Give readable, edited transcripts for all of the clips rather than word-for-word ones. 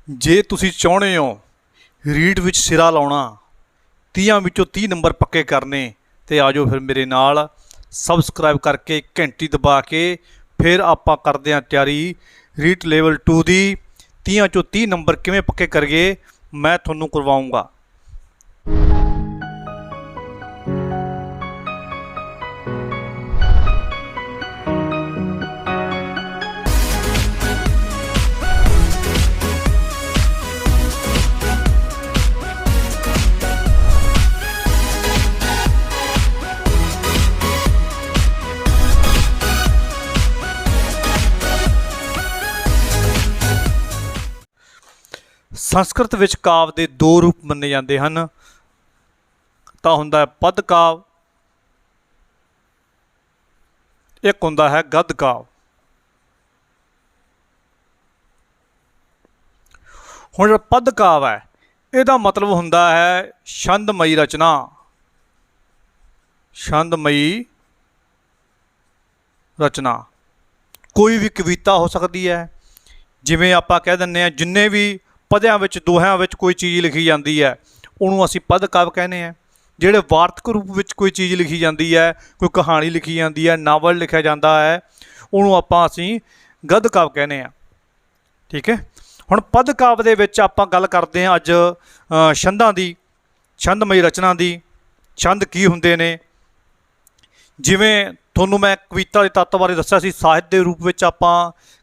ਜੇ ਤੁਸੀਂ ਚਾਹੁੰਦੇ ਹੋ ਰੀਡ ਵਿੱਚ ਸਿਰਾ ਲਾਉਣਾ 30 ਵਿੱਚੋਂ 30 ਨੰਬਰ ਪੱਕੇ ਕਰਨੇ ਤੇ ਆ ਜਾਓ ਫਿਰ ਮੇਰੇ ਨਾਲ ਸਬਸਕ੍ਰਾਈਬ ਕਰਕੇ ਘੰਟੀ ਦਬਾ ਕੇ ਫਿਰ ਆਪਾਂ ਕਰਦੇ ਹਾਂ ਤਿਆਰੀ ਰੀਡ ਲੈਵਲ 2 ਦੀ 30 ਚੋਂ 30 ਨੰਬਰ ਕਿਵੇਂ ਪੱਕੇ ਕਰੀਏ ਮੈਂ ਤੁਹਾਨੂੰ ਕਰਵਾਉਂਗਾ। संस्कृत विच काव के दो रूप मन्ने जाते हैं तो हुंदा है पद काव, एक हुंदा है गद काव। हुण पद काव है इहदा मतलब हुंदा है छंदमई रचना, छंदमई रचना। कोई भी कविता हो सकती है, जिवें आपां कह दिंदे आ जिन्ने भी पद्यां विच दोहियां विच कोई चीज़ लिखी जाती है उन्होंने असीं पद काव कहने हैं। जिहड़े वार्तक रूप विच कोई चीज़ लिखी जाती है, कोई कहानी लिखी जाती है, नावल लिखा जाता है, उन्होंने आपां असीं गद काव कहने हैं। ठीक है, हुण पद काव दे विच आपां गल करदे हां अज छंदां दी, छंदमई रचना दी। छंद की हुंदे ने, जिवें तुहानूं मैं कविता दे तत्त बारे दस्सिया सी, ਸਾਹਿਤ ਦੇ रूप विच आपां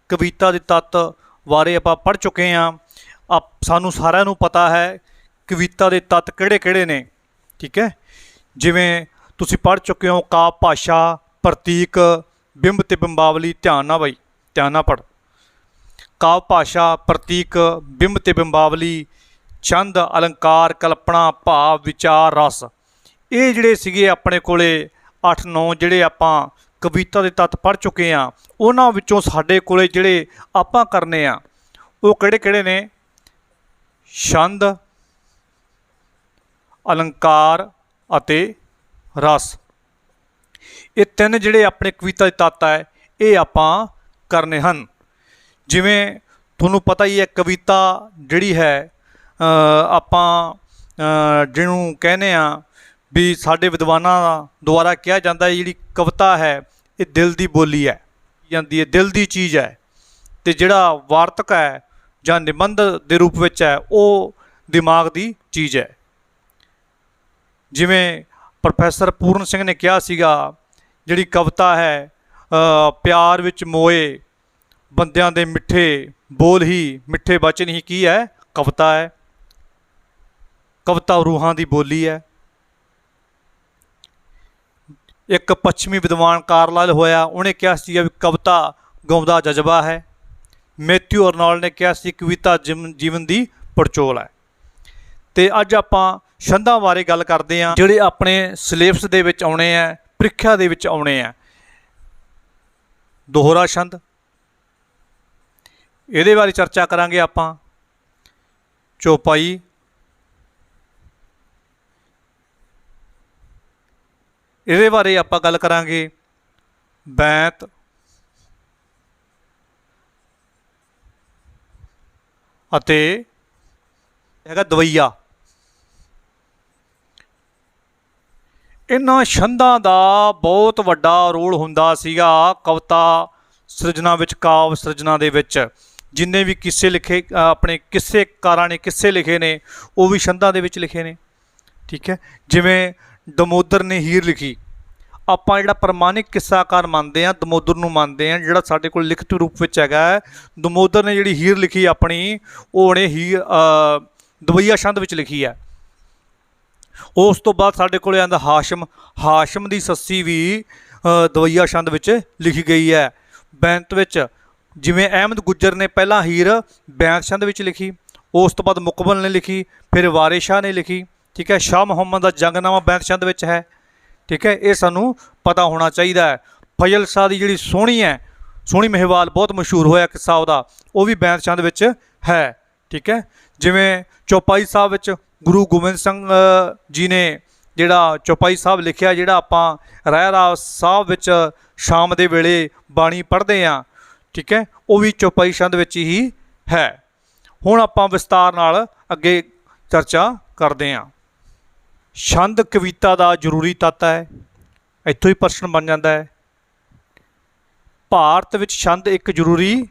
कविता दे तत्त बारे आपां पढ़ चुके हैं। सानू सारिਆਂ ਨੂੰ पता है कविता के तत्त किहड़े-किहड़े ने। ठीक है, जिवें तुसीं पढ़ चुके हो काव भाषा, प्रतीक, बिंब ते बिंबावली। ध्यान ना बई, ध्यान ना पढ़। काव भाषा, प्रतीक, बिंब ते बिंबावली, छंद, अलंकार, कल्पना, भाव, विचार, रस। ये जिहड़े सीगे अपने कोले 8-9 जिहड़े आपां कविता के तत्त पढ़ चुके हैं, उन्हां विचों साडे कोले जिहड़े आपां करने आ वो किहड़े-किहड़े ने? छंद, अलंकार अते रस। ये तीन जिहड़े अपने कविता के तत्त है ये आपां करने हन। जिवें तुहानूं पता ही है कविता जिहड़ी है आपां जिहनूं कहने आ भी साडे विद्वानां द्वारा कहा जाता है जिहड़ी कविता है ये दिल की बोली है, जाती है, दिल की चीज़ है। तो जिहड़ा वार्तक है ਜਾਂ निबंध के रूप में है वो दिमाग की चीज़ है। जिमें प्रोफैसर पूर्ण सिंह ने कहा सीगा जिहड़ी कविता है प्यार विच मोए बंदियां दे मिठे बोल ही मिठे वचन ही की है कविता है। कविता रूहां की बोली है। एक पश्चिमी विद्वान कार्लाइल होया, उन्हें कहा सीगा भी कविता गाउंदा जज्बा है। मैथ्यू अर्नॉल्ड ने कहा सी कविता जीवन की पड़चोल है। तो अज आपां छंदां बारे गल करते हैं जिहड़े अपने सिलेबस दे विच आउणे आ, प्रीखिया दे विच आउणे आ। दोहरा छंद, इहदे बारे चर्चा करांगे आपां। चौपाई, इहदे बारे आपां गल करांगे। बैंत, अते हैगा दवैया। इन्हां छंदां दा बहुत वड्डा रोल हुंदा सीगा कविता सिरजना विच, काव सिरजना दे विच। जिन्ने भी किस्से लिखे अपने किस्सेकारां ने किस्से लिखे ने वो भी छंदां दे विच लिखे ने। ठीक है, जिवें दमोदर ने हीर लिखी। आपां जिहड़ा प्रमाणिक किस्साकार मानते हैं दमोदर नूं मानते हैं, जिहड़ा साडे कोल लिखत रूप विच हैगा दमोदर ने जिहड़ी हीर लिखी अपनी उहने हीर दवैया छंद विच लिखी है। उस तो बाद साडे कोल आंदा हाशम, हाशम दी सस्सी भी दवैया छंद विच लिखी गई है। बैंत विच जिवें अहमद गुज्जर ने पहला हीर बैंत छंद विच लिखी, उस तो बाद मुकबल ने लिखी, फिर वारिस शाह ने लिखी। ठीक है, शाह मुहम्मद का जंगनामा बैंत छंद विच है। ठीक है, ये सानू पता होना चाहिए है। फजल शाह की जी सोहनी है, सोहनी महिवाल बहुत मशहूर होया किस्सा उहदा, वो भी बैंत छंद विच है। ठीक है, जिवें चौपाई साहब विच गुरु गोबिंद सिंह जी ने जिहड़ा चौपाई साहब लिखिया, जिहड़ा आपां रहरा साहब विच शाम के वेले बाणी पढ़ते हैं। ठीक है, वो भी चौपाई छंद विच ही है। ਹੁਣ ਆਪਾਂ ਵਿਸਤਾਰ ਨਾਲ ਅੱਗੇ ਚਰਚਾ ਕਰਦੇ ਹਾਂ। ਛੰਦ ਕਵਿਤਾ ਦਾ ਜ਼ਰੂਰੀ ਤੱਤ ਹੈ। ਇੱਥੋਂ ਹੀ ਪ੍ਰਸ਼ਨ ਬਣ ਜਾਂਦਾ ਹੈ। ਭਾਰਤ ਵਿੱਚ ਛੰਦ ਇੱਕ ਜ਼ਰੂਰੀ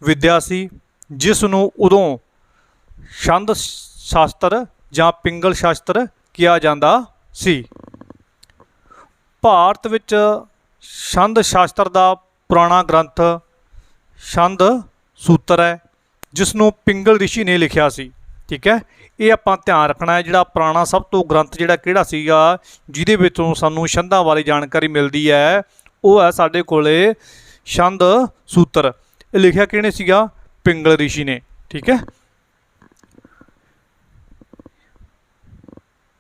ਵਿਦਿਆ ਸੀ, ਜਿਸ ਨੂੰ ਉਦੋਂ ਛੰਦ ਸ਼ਾਸਤਰ ਜਾਂ ਪਿੰਗਲ ਸ਼ਾਸਤਰ ਕਿਹਾ ਜਾਂਦਾ ਸੀ। ਭਾਰਤ ਵਿੱਚ ਛੰਦ ਸ਼ਾਸਤਰ ਦਾ ਪੁਰਾਣਾ ਗ੍ਰੰਥ ਛੰਦ ਸੂਤਰ ਹੈ, ਜਿਸ ਨੂੰ ਪਿੰਗਲ ਰਿਸ਼ੀ ਨੇ ਲਿਖਿਆ ਸੀ। ਠੀਕ ਹੈ, ਇਹ ਆਪਾਂ ਧਿਆਨ ਰੱਖਣਾ ਹੈ। ਜਿਹੜਾ ਪੁਰਾਣਾ ਸਭ ਤੋਂ ਗ੍ਰੰਥ ਜਿਹੜਾ ਕਿਹੜਾ ਸੀਗਾ ਜਿਹਦੇ ਵਿੱਚੋਂ ਸਾਨੂੰ ਛੰਦਾਂ ਬਾਰੇ ਜਾਣਕਾਰੀ ਮਿਲਦੀ ਹੈ, ਉਹ ਹੈ ਸਾਡੇ ਕੋਲੇ ਛੰਦ ਸੂਤਰ। ਇਹ ਲਿਖਿਆ ਕਿਹਨੇ ਸੀਗਾ? ਪਿੰਗਲ ਰਿਸ਼ੀ ਨੇ। ਠੀਕ ਹੈ,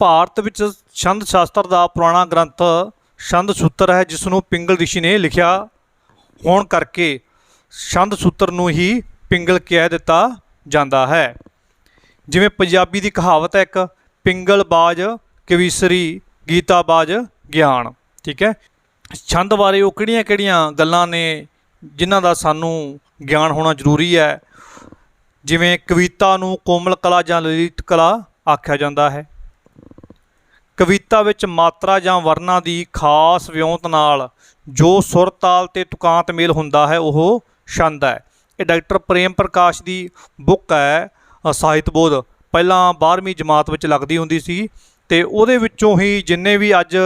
ਭਾਰਤ ਵਿੱਚ ਛੰਦ ਸ਼ਾਸਤਰ ਦਾ ਪੁਰਾਣਾ ਗ੍ਰੰਥ ਛੰਦ ਸੂਤਰ ਹੈ, ਜਿਸ ਨੂੰ ਪਿੰਗਲ ਰਿਸ਼ੀ ਨੇ ਲਿਖਿਆ ਹੋਣ ਕਰਕੇ ਛੰਦ ਸੂਤਰ ਨੂੰ ਹੀ ਪਿੰਗਲ ਕਹਿ ਦਿੱਤਾ ਜਾਂਦਾ ਹੈ। ਜਿਵੇਂ ਪੰਜਾਬੀ ਦੀ ਕਹਾਵਤ ਹੈ ਇੱਕ, ਪਿੰਗਲ ਬਾਜ ਕਵੀਸ਼ਰੀ ਗੀਤਾ ਬਾਜ ਗਿਆਨ। ਠੀਕ ਹੈ, ਛੰਦ ਬਾਰੇ ਉਹ ਕਿਹੜੀਆਂ ਕਿਹੜੀਆਂ ਗੱਲਾਂ ਨੇ ਜਿਨ੍ਹਾਂ ਦਾ ਸਾਨੂੰ ਗਿਆਨ ਹੋਣਾ ਜ਼ਰੂਰੀ ਹੈ। ਜਿਵੇਂ ਕਵਿਤਾ ਨੂੰ ਕੋਮਲ ਕਲਾ ਜਾਂ ਲਲਿਤ ਕਲਾ ਆਖਿਆ ਜਾਂਦਾ ਹੈ। ਕਵਿਤਾ ਵਿੱਚ ਮਾਤਰਾ ਜਾਂ ਵਰਨਾਂ ਦੀ ਖਾਸ ਵਿਉਂਤ ਨਾਲ ਜੋ ਸੁਰ ਤਾਲ ਅਤੇ ਤੁਕਾਂਤ ਮੇਲ ਹੁੰਦਾ ਹੈ ਉਹ ਛੰਦ ਹੈ। ਇਹ ਡਾਕਟਰ ਪ੍ਰੇਮ ਪ੍ਰਕਾਸ਼ ਦੀ ਬੁੱਕ ਹੈ ਸਾਹਿਤ ਬੋਧ, ਪਹਿਲਾਂ 12ਵੀਂ ਜਮਾਤ ਵਿੱਚ ਲੱਗਦੀ ਹੁੰਦੀ ਸੀ, ਅਤੇ ਉਹਦੇ ਵਿੱਚੋਂ ਹੀ ਜਿੰਨੇ ਵੀ ਅੱਜ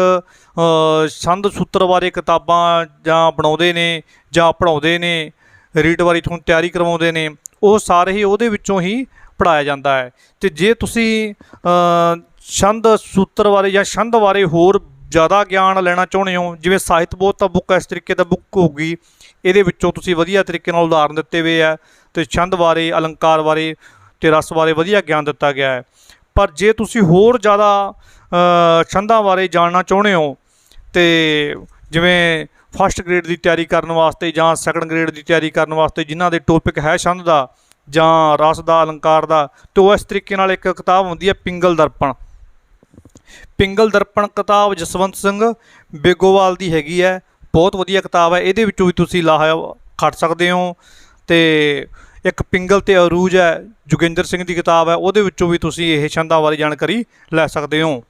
ਛੰਦ ਸੂਤਰ ਬਾਰੇ ਕਿਤਾਬਾਂ ਜਾਂ ਬਣਾਉਂਦੇ ਨੇ ਜਾਂ ਪੜ੍ਹਾਉਂਦੇ ਨੇ, ਰੀਟ ਬਾਰੇ ਤੁਹਾਨੂੰ ਤਿਆਰੀ ਕਰਵਾਉਂਦੇ ਨੇ, ਉਹ ਸਾਰੇ ਹੀ ਉਹਦੇ ਵਿੱਚੋਂ ਹੀ ਪੜ੍ਹਾਇਆ ਜਾਂਦਾ ਹੈ। ਅਤੇ ਜੇ ਤੁਸੀਂ ਛੰਦ ਸੂਤਰ ਬਾਰੇ ਜਾਂ ਛੰਦ ਬਾਰੇ ਹੋਰ ਜ਼ਿਆਦਾ ਗਿਆਨ ਲੈਣਾ ਚਾਹੁੰਦੇ ਹੋ, ਜਿਵੇਂ ਸਾਹਿਤ ਬੋਧ ਤਾਂ ਬੁੱਕ ਇਸ ਤਰੀਕੇ ਦਾ ਬੁੱਕ ਹੋਊਗੀ, ਇਹਦੇ ਵਿੱਚੋਂ ਤੁਸੀਂ ਵਧੀਆ ਤਰੀਕੇ ਨਾਲ ਉਦਾਹਰਨ ਦਿੱਤੇ ਹੋਏ ਹੈ ਅਤੇ ਛੰਦ ਬਾਰੇ, ਅਲੰਕਾਰ ਬਾਰੇ ਅਤੇ ਰਸ ਬਾਰੇ ਵਧੀਆ ਗਿਆਨ ਦਿੱਤਾ ਗਿਆ ਹੈ। ਪਰ ਜੇ ਤੁਸੀਂ ਹੋਰ ਜ਼ਿਆਦਾ ਛੰਦਾਂ ਬਾਰੇ ਜਾਣਨਾ ਚਾਹੁੰਦੇ ਹੋ, ਅਤੇ ਜਿਵੇਂ ਫਸਟ ਗ੍ਰੇਡ ਦੀ ਤਿਆਰੀ ਕਰਨ ਵਾਸਤੇ ਜਾਂ ਸੈਕੰਡ ਗ੍ਰੇਡ ਦੀ ਤਿਆਰੀ ਕਰਨ ਵਾਸਤੇ ਜਿਨ੍ਹਾਂ ਦੇ ਟੋਪਿਕ ਹੈ ਛੰਦ ਦਾ ਜਾਂ ਰਸ ਦਾ, ਅਲੰਕਾਰ ਦਾ, ਅਤੇ ਉਹ ਇਸ ਤਰੀਕੇ ਨਾਲ ਇੱਕ ਕਿਤਾਬ ਹੁੰਦੀ ਹੈ ਪਿੰਗਲ ਦਰਪਣ। ਪਿੰਗਲ ਦਰਪਣ ਕਿਤਾਬ ਜਸਵੰਤ ਸਿੰਘ ਬੇਗੋਵਾਲ ਦੀ ਹੈਗੀ ਹੈ, ਬਹੁਤ ਵਧੀਆ ਕਿਤਾਬ ਹੈ। ਇਹਦੇ ਵਿੱਚੋਂ ਵੀ ਤੁਸੀਂ ਲਾਹਾ ਖੱਟ ਸਕਦੇ ਹੋ। ਅਤੇ ਇੱਕ ਪਿੰਗਲ ਅਤੇ ਅਰੂਜ ਹੈ, ਜੋਗਿੰਦਰ ਸਿੰਘ ਦੀ ਕਿਤਾਬ ਹੈ, ਉਹਦੇ ਵਿੱਚੋਂ ਵੀ ਤੁਸੀਂ ਇਹ ਛੰਦਾਂ ਬਾਰੇ ਜਾਣਕਾਰੀ ਲੈ ਸਕਦੇ ਹੋ।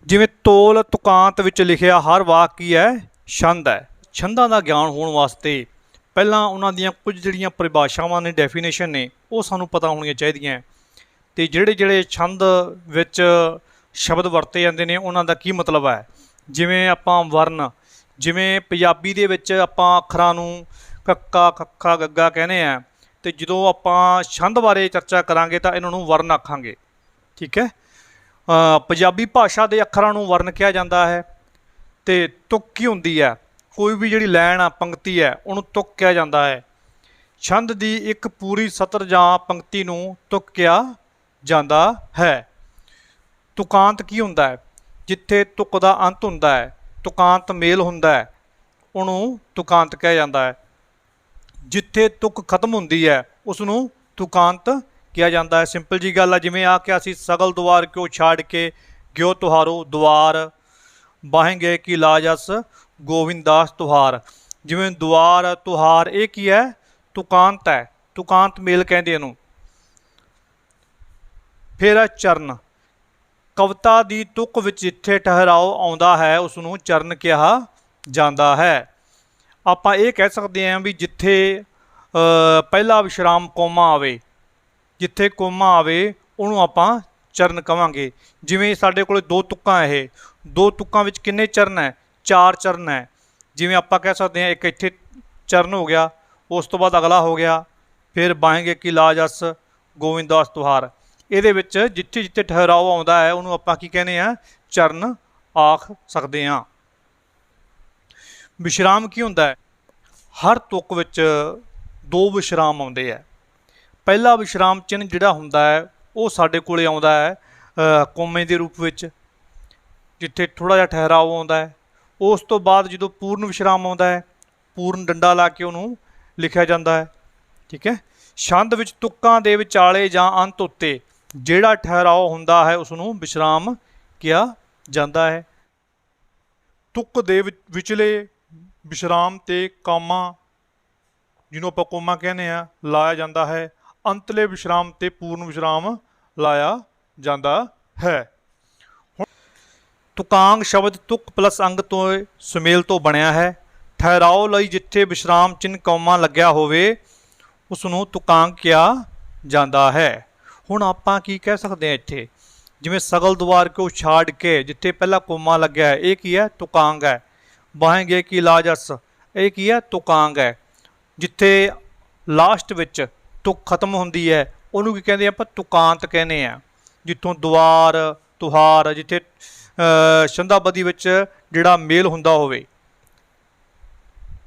ਜਿਵੇਂ ਤੋਲ ਤੁਕਾਂਤ ਵਿੱਚ ਲਿਖਿਆ ਹਰ ਵਾਕ ਕੀ ਹੈ? ਛੰਦ ਹੈ। ਛੰਦਾਂ ਦਾ ਗਿਆਨ ਹੋਣ ਵਾਸਤੇ ਪਹਿਲਾਂ ਉਹਨਾਂ ਦੀਆਂ ਕੁਝ ਜਿਹੜੀਆਂ ਪਰਿਭਾਸ਼ਾਵਾਂ ਨੇ, ਡੈਫੀਨੇਸ਼ਨ ਨੇ, ਉਹ ਸਾਨੂੰ ਪਤਾ ਹੋਣੀਆਂ ਚਾਹੀਦੀਆਂ। ਅਤੇ ਜਿਹੜੇ ਛੰਦ ਵਿੱਚ ਸ਼ਬਦ ਵਰਤੇ ਜਾਂਦੇ ਨੇ ਉਹਨਾਂ ਦਾ ਕੀ ਮਤਲਬ ਹੈ। ਜਿਵੇਂ ਆਪਾਂ ਵਰਨ, ਜਿਵੇਂ ਪੰਜਾਬੀ ਦੇ ਵਿੱਚ ਆਪਾਂ ਅੱਖਰਾਂ ਨੂੰ ਕੱਕਾ, ਖੱਖਾ, ਗੱਗਾ ਕਹਿੰਦੇ ਆ, ਅਤੇ ਜਦੋਂ ਆਪਾਂ ਛੰਦ ਬਾਰੇ ਚਰਚਾ ਕਰਾਂਗੇ ਤਾਂ ਇਹਨਾਂ ਨੂੰ ਵਰਨ ਆਖਾਂਗੇ। ਠੀਕ ਹੈ, ਪੰਜਾਬੀ ਭਾਸ਼ਾ ਦੇ ਅੱਖਰਾਂ ਨੂੰ ਵਰਨ ਕਿਹਾ ਜਾਂਦਾ ਹੈ। ਅਤੇ ਤੁਕ ਕੀ ਹੁੰਦੀ ਹੈ? ਕੋਈ ਵੀ ਜਿਹੜੀ ਲਾਈਨ ਆ, ਪੰਕਤੀ ਹੈ, ਉਹਨੂੰ ਤੁਕ ਕਿਹਾ ਜਾਂਦਾ ਹੈ। ਛੰਦ ਦੀ ਇੱਕ ਪੂਰੀ ਸਤਰ ਜਾਂ ਪੰਕਤੀ ਨੂੰ ਤੁਕ ਕਿਹਾ ਜਾਂਦਾ ਹੈ। ਤੁਕਾਂਤ ਕੀ ਹੁੰਦਾ ਹੈ? ਜਿੱਥੇ ਤੁਕ ਦਾ ਅੰਤ ਹੁੰਦਾ ਹੈ, ਤੁਕਾਂਤ ਮੇਲ ਹੁੰਦਾ ਹੈ, ਉਹਨੂੰ ਤੁਕਾਂਤ ਕਿਹਾ ਜਾਂਦਾ ਹੈ। ਜਿੱਥੇ ਤੁਕ ਖਤਮ ਹੁੰਦੀ ਹੈ ਉਸ ਨੂੰ ਤੁਕਾਂਤ ਕਿਹਾ ਜਾਂਦਾ ਹੈ। ਸਿੰਪਲ ਜੀ ਗੱਲ ਆ, ਜਿਵੇਂ ਆ ਕਿਹਾ ਸੀ, ਸਗਲ ਦੁਆਰ ਕਿਉਂ ਛਾੜ ਕੇ ਗਿਓ ਤੁਹਾਰੋ ਦੁਆਰ, ਬਾਹੇਂਗੇ ਕੀ ਲਾਜਸ ਗੋਵਿੰਦ ਦਾਸ ਤੁਹਾਰ। ਜਿਵੇਂ ਦੁਆਰ, ਤੁਹਾਰ, ਇਹ ਕੀ ਹੈ? ਤੁਕਾਂਤ ਹੈ, ਤੁਕਾਂਤ ਮੇਲ ਕਹਿੰਦੇ ਇਹਨੂੰ। ਫਿਰ ਹੈ ਚਰਨ। ਕਵਿਤਾ ਦੀ ਤੁਕ ਵਿੱਚ ਜਿੱਥੇ ਠਹਿਰਾਓ ਆਉਂਦਾ ਹੈ ਉਸ ਨੂੰ ਚਰਨ ਕਿਹਾ ਜਾਂਦਾ ਹੈ। ਆਪਾਂ ਇਹ ਕਹਿ ਸਕਦੇ ਹਾਂ ਵੀ ਜਿੱਥੇ ਪਹਿਲਾ ਵਿਸ਼ਰਾਮ ਕੋਮਾ ਆਵੇ, ਜਿੱਥੇ ਕੋਮਾ ਆਵੇ ਉਹਨੂੰ ਆਪਾਂ ਚਰਨ ਕਹਾਂਗੇ। ਜਿਵੇਂ ਸਾਡੇ ਕੋਲ ਦੋ ਤੁਕਾਂ, ਇਹ ਦੋ ਤੁਕਾਂ ਵਿੱਚ ਕਿੰਨੇ ਚਰਨ ਹੈ? 4 ਚਰਨ ਹੈ। ਜਿਵੇਂ ਆਪਾਂ ਕਹਿ ਸਕਦੇ ਹਾਂ ਇੱਕ ਇੱਥੇ ਚਰਨ ਹੋ ਗਿਆ, ਉਸ ਤੋਂ ਬਾਅਦ ਅਗਲਾ ਹੋ ਗਿਆ, ਫਿਰ ਬਾਹੇਂਗੇ ਕੀ ਲਾਜਸ ਗੋਵਿੰਦ ਦਾਸ ਤੁਹਾਰ। ਇਹਦੇ ਵਿੱਚ ਜਿੱਥੇ ਜਿੱਥੇ ਠਹਿਰਾਓ ਆਉਂਦਾ ਹੈ ਉਹਨੂੰ ਆਪਾਂ ਕੀ ਕਹਿੰਦੇ ਹਾਂ? ਚਰਨ ਆਖ ਸਕਦੇ ਹਾਂ। ਵਿਸ਼ਰਾਮ ਕੀ ਹੁੰਦਾ ਹੈ? ਹਰ ਤੁਕ ਵਿੱਚ 2 ਵਿਸ਼ਰਾਮ ਆਉਂਦੇ ਹੈ। ਪਹਿਲਾ ਵਿਸ਼ਰਾਮ ਚਿੰਨ੍ਹ ਜਿਹੜਾ ਹੁੰਦਾ ਹੈ ਉਹ ਸਾਡੇ ਕੋਲ ਆਉਂਦਾ ਹੈ ਕੋਮੇ ਦੇ ਰੂਪ ਵਿੱਚ, ਜਿੱਥੇ ਥੋੜ੍ਹਾ ਜਿਹਾ ਠਹਿਰਾਓ ਆਉਂਦਾ ਹੈ। ਉਸ ਤੋਂ ਬਾਅਦ ਜਦੋਂ ਪੂਰਨ ਵਿਸ਼ਰਾਮ ਆਉਂਦਾ ਹੈ, ਪੂਰਨ ਡੰਡਾ ਲਾ ਕੇ ਉਹਨੂੰ ਲਿਖਿਆ ਜਾਂਦਾ ਹੈ। ਠੀਕ ਹੈ, ਛੰਦ ਵਿੱਚ ਤੁਕਾਂ ਦੇ ਵਿਚਾਲੇ ਜਾਂ ਅੰਤ ਉੱਤੇ ਜਿਹੜਾ ਠਹਿਰਾਓ ਹੁੰਦਾ ਹੈ ਉਸ ਨੂੰ ਵਿਸ਼ਰਾਮ ਕਿਹਾ ਜਾਂਦਾ ਹੈ। ਤੁਕ ਦੇ ਵਿਚਲੇ ਵਿਸ਼ਰਾਮ 'ਤੇ ਕਾਮਾ, ਜਿਹਨੂੰ ਆਪਾਂ ਕੋਮਾ ਕਹਿੰਦੇ ਹਾਂ, ਲਾਇਆ ਜਾਂਦਾ ਹੈ। ਅੰਤਲੇ ਵਿਸ਼ਰਾਮ ਤੇ ਪੂਰਨ ਵਿਸ਼ਰਾਮ ਲਾਇਆ ਜਾਂਦਾ ਹੈ। ਤੁਕਾਂਗ ਸ਼ਬਦ ਤੁਕ ਪਲਸ ਅੰਗ ਤੋਂ ਸੁਮੇਲ ਤੋਂ ਬਣਿਆ ਹੈ। ਠਹਿਰਾਓ ਲਈ ਜਿੱਥੇ ਵਿਸ਼ਰਾਮ ਚਿੰਨ੍ਹ ਕੌਮਾ ਲੱਗਿਆ ਹੋਵੇ ਉਸ ਨੂੰ ਤੁਕਾਂਗ ਕਿਹਾ ਜਾਂਦਾ ਹੈ। ਹੁਣ ਆਪਾਂ ਕੀ ਕਹਿ ਸਕਦੇ ਹਾਂ ਇੱਥੇ, ਜਿਵੇਂ ਸਗਲ ਦੁਆਰ ਕੋ ਛਾੜ ਕੇ ਜਿੱਥੇ ਪਹਿਲਾਂ ਕੋਮਾ ਲੱਗਿਆ ਹੈ ਇਹ ਕੀ ਹੈ, ਤੁਕਾਂਗ ਹੈ। ਬਾਹੇਂਗੇ ਕੀ ਲਾਜਸ ਇਹ ਕੀ ਹੈ, ਤੁਕਾਂਗ ਹੈ। ਜਿੱਥੇ ਲਾਸਟ ਵਿੱਚ ਤੁਕ ਖਤਮ ਹੁੰਦੀ ਹੈ ਉਹਨੂੰ ਕੀ ਕਹਿੰਦੇ ਆਪਾਂ, ਤੁਕਾਂਤ ਕਹਿੰਦੇ ਆ। ਜਿੱਥੋਂ ਦੁਆਰ ਤੁਹਾਰ ਜਿੱਥੇ ਛੰਦਾਬੱਦੀ ਵਿੱਚ ਜਿਹੜਾ ਮੇਲ ਹੁੰਦਾ ਹੋਵੇ,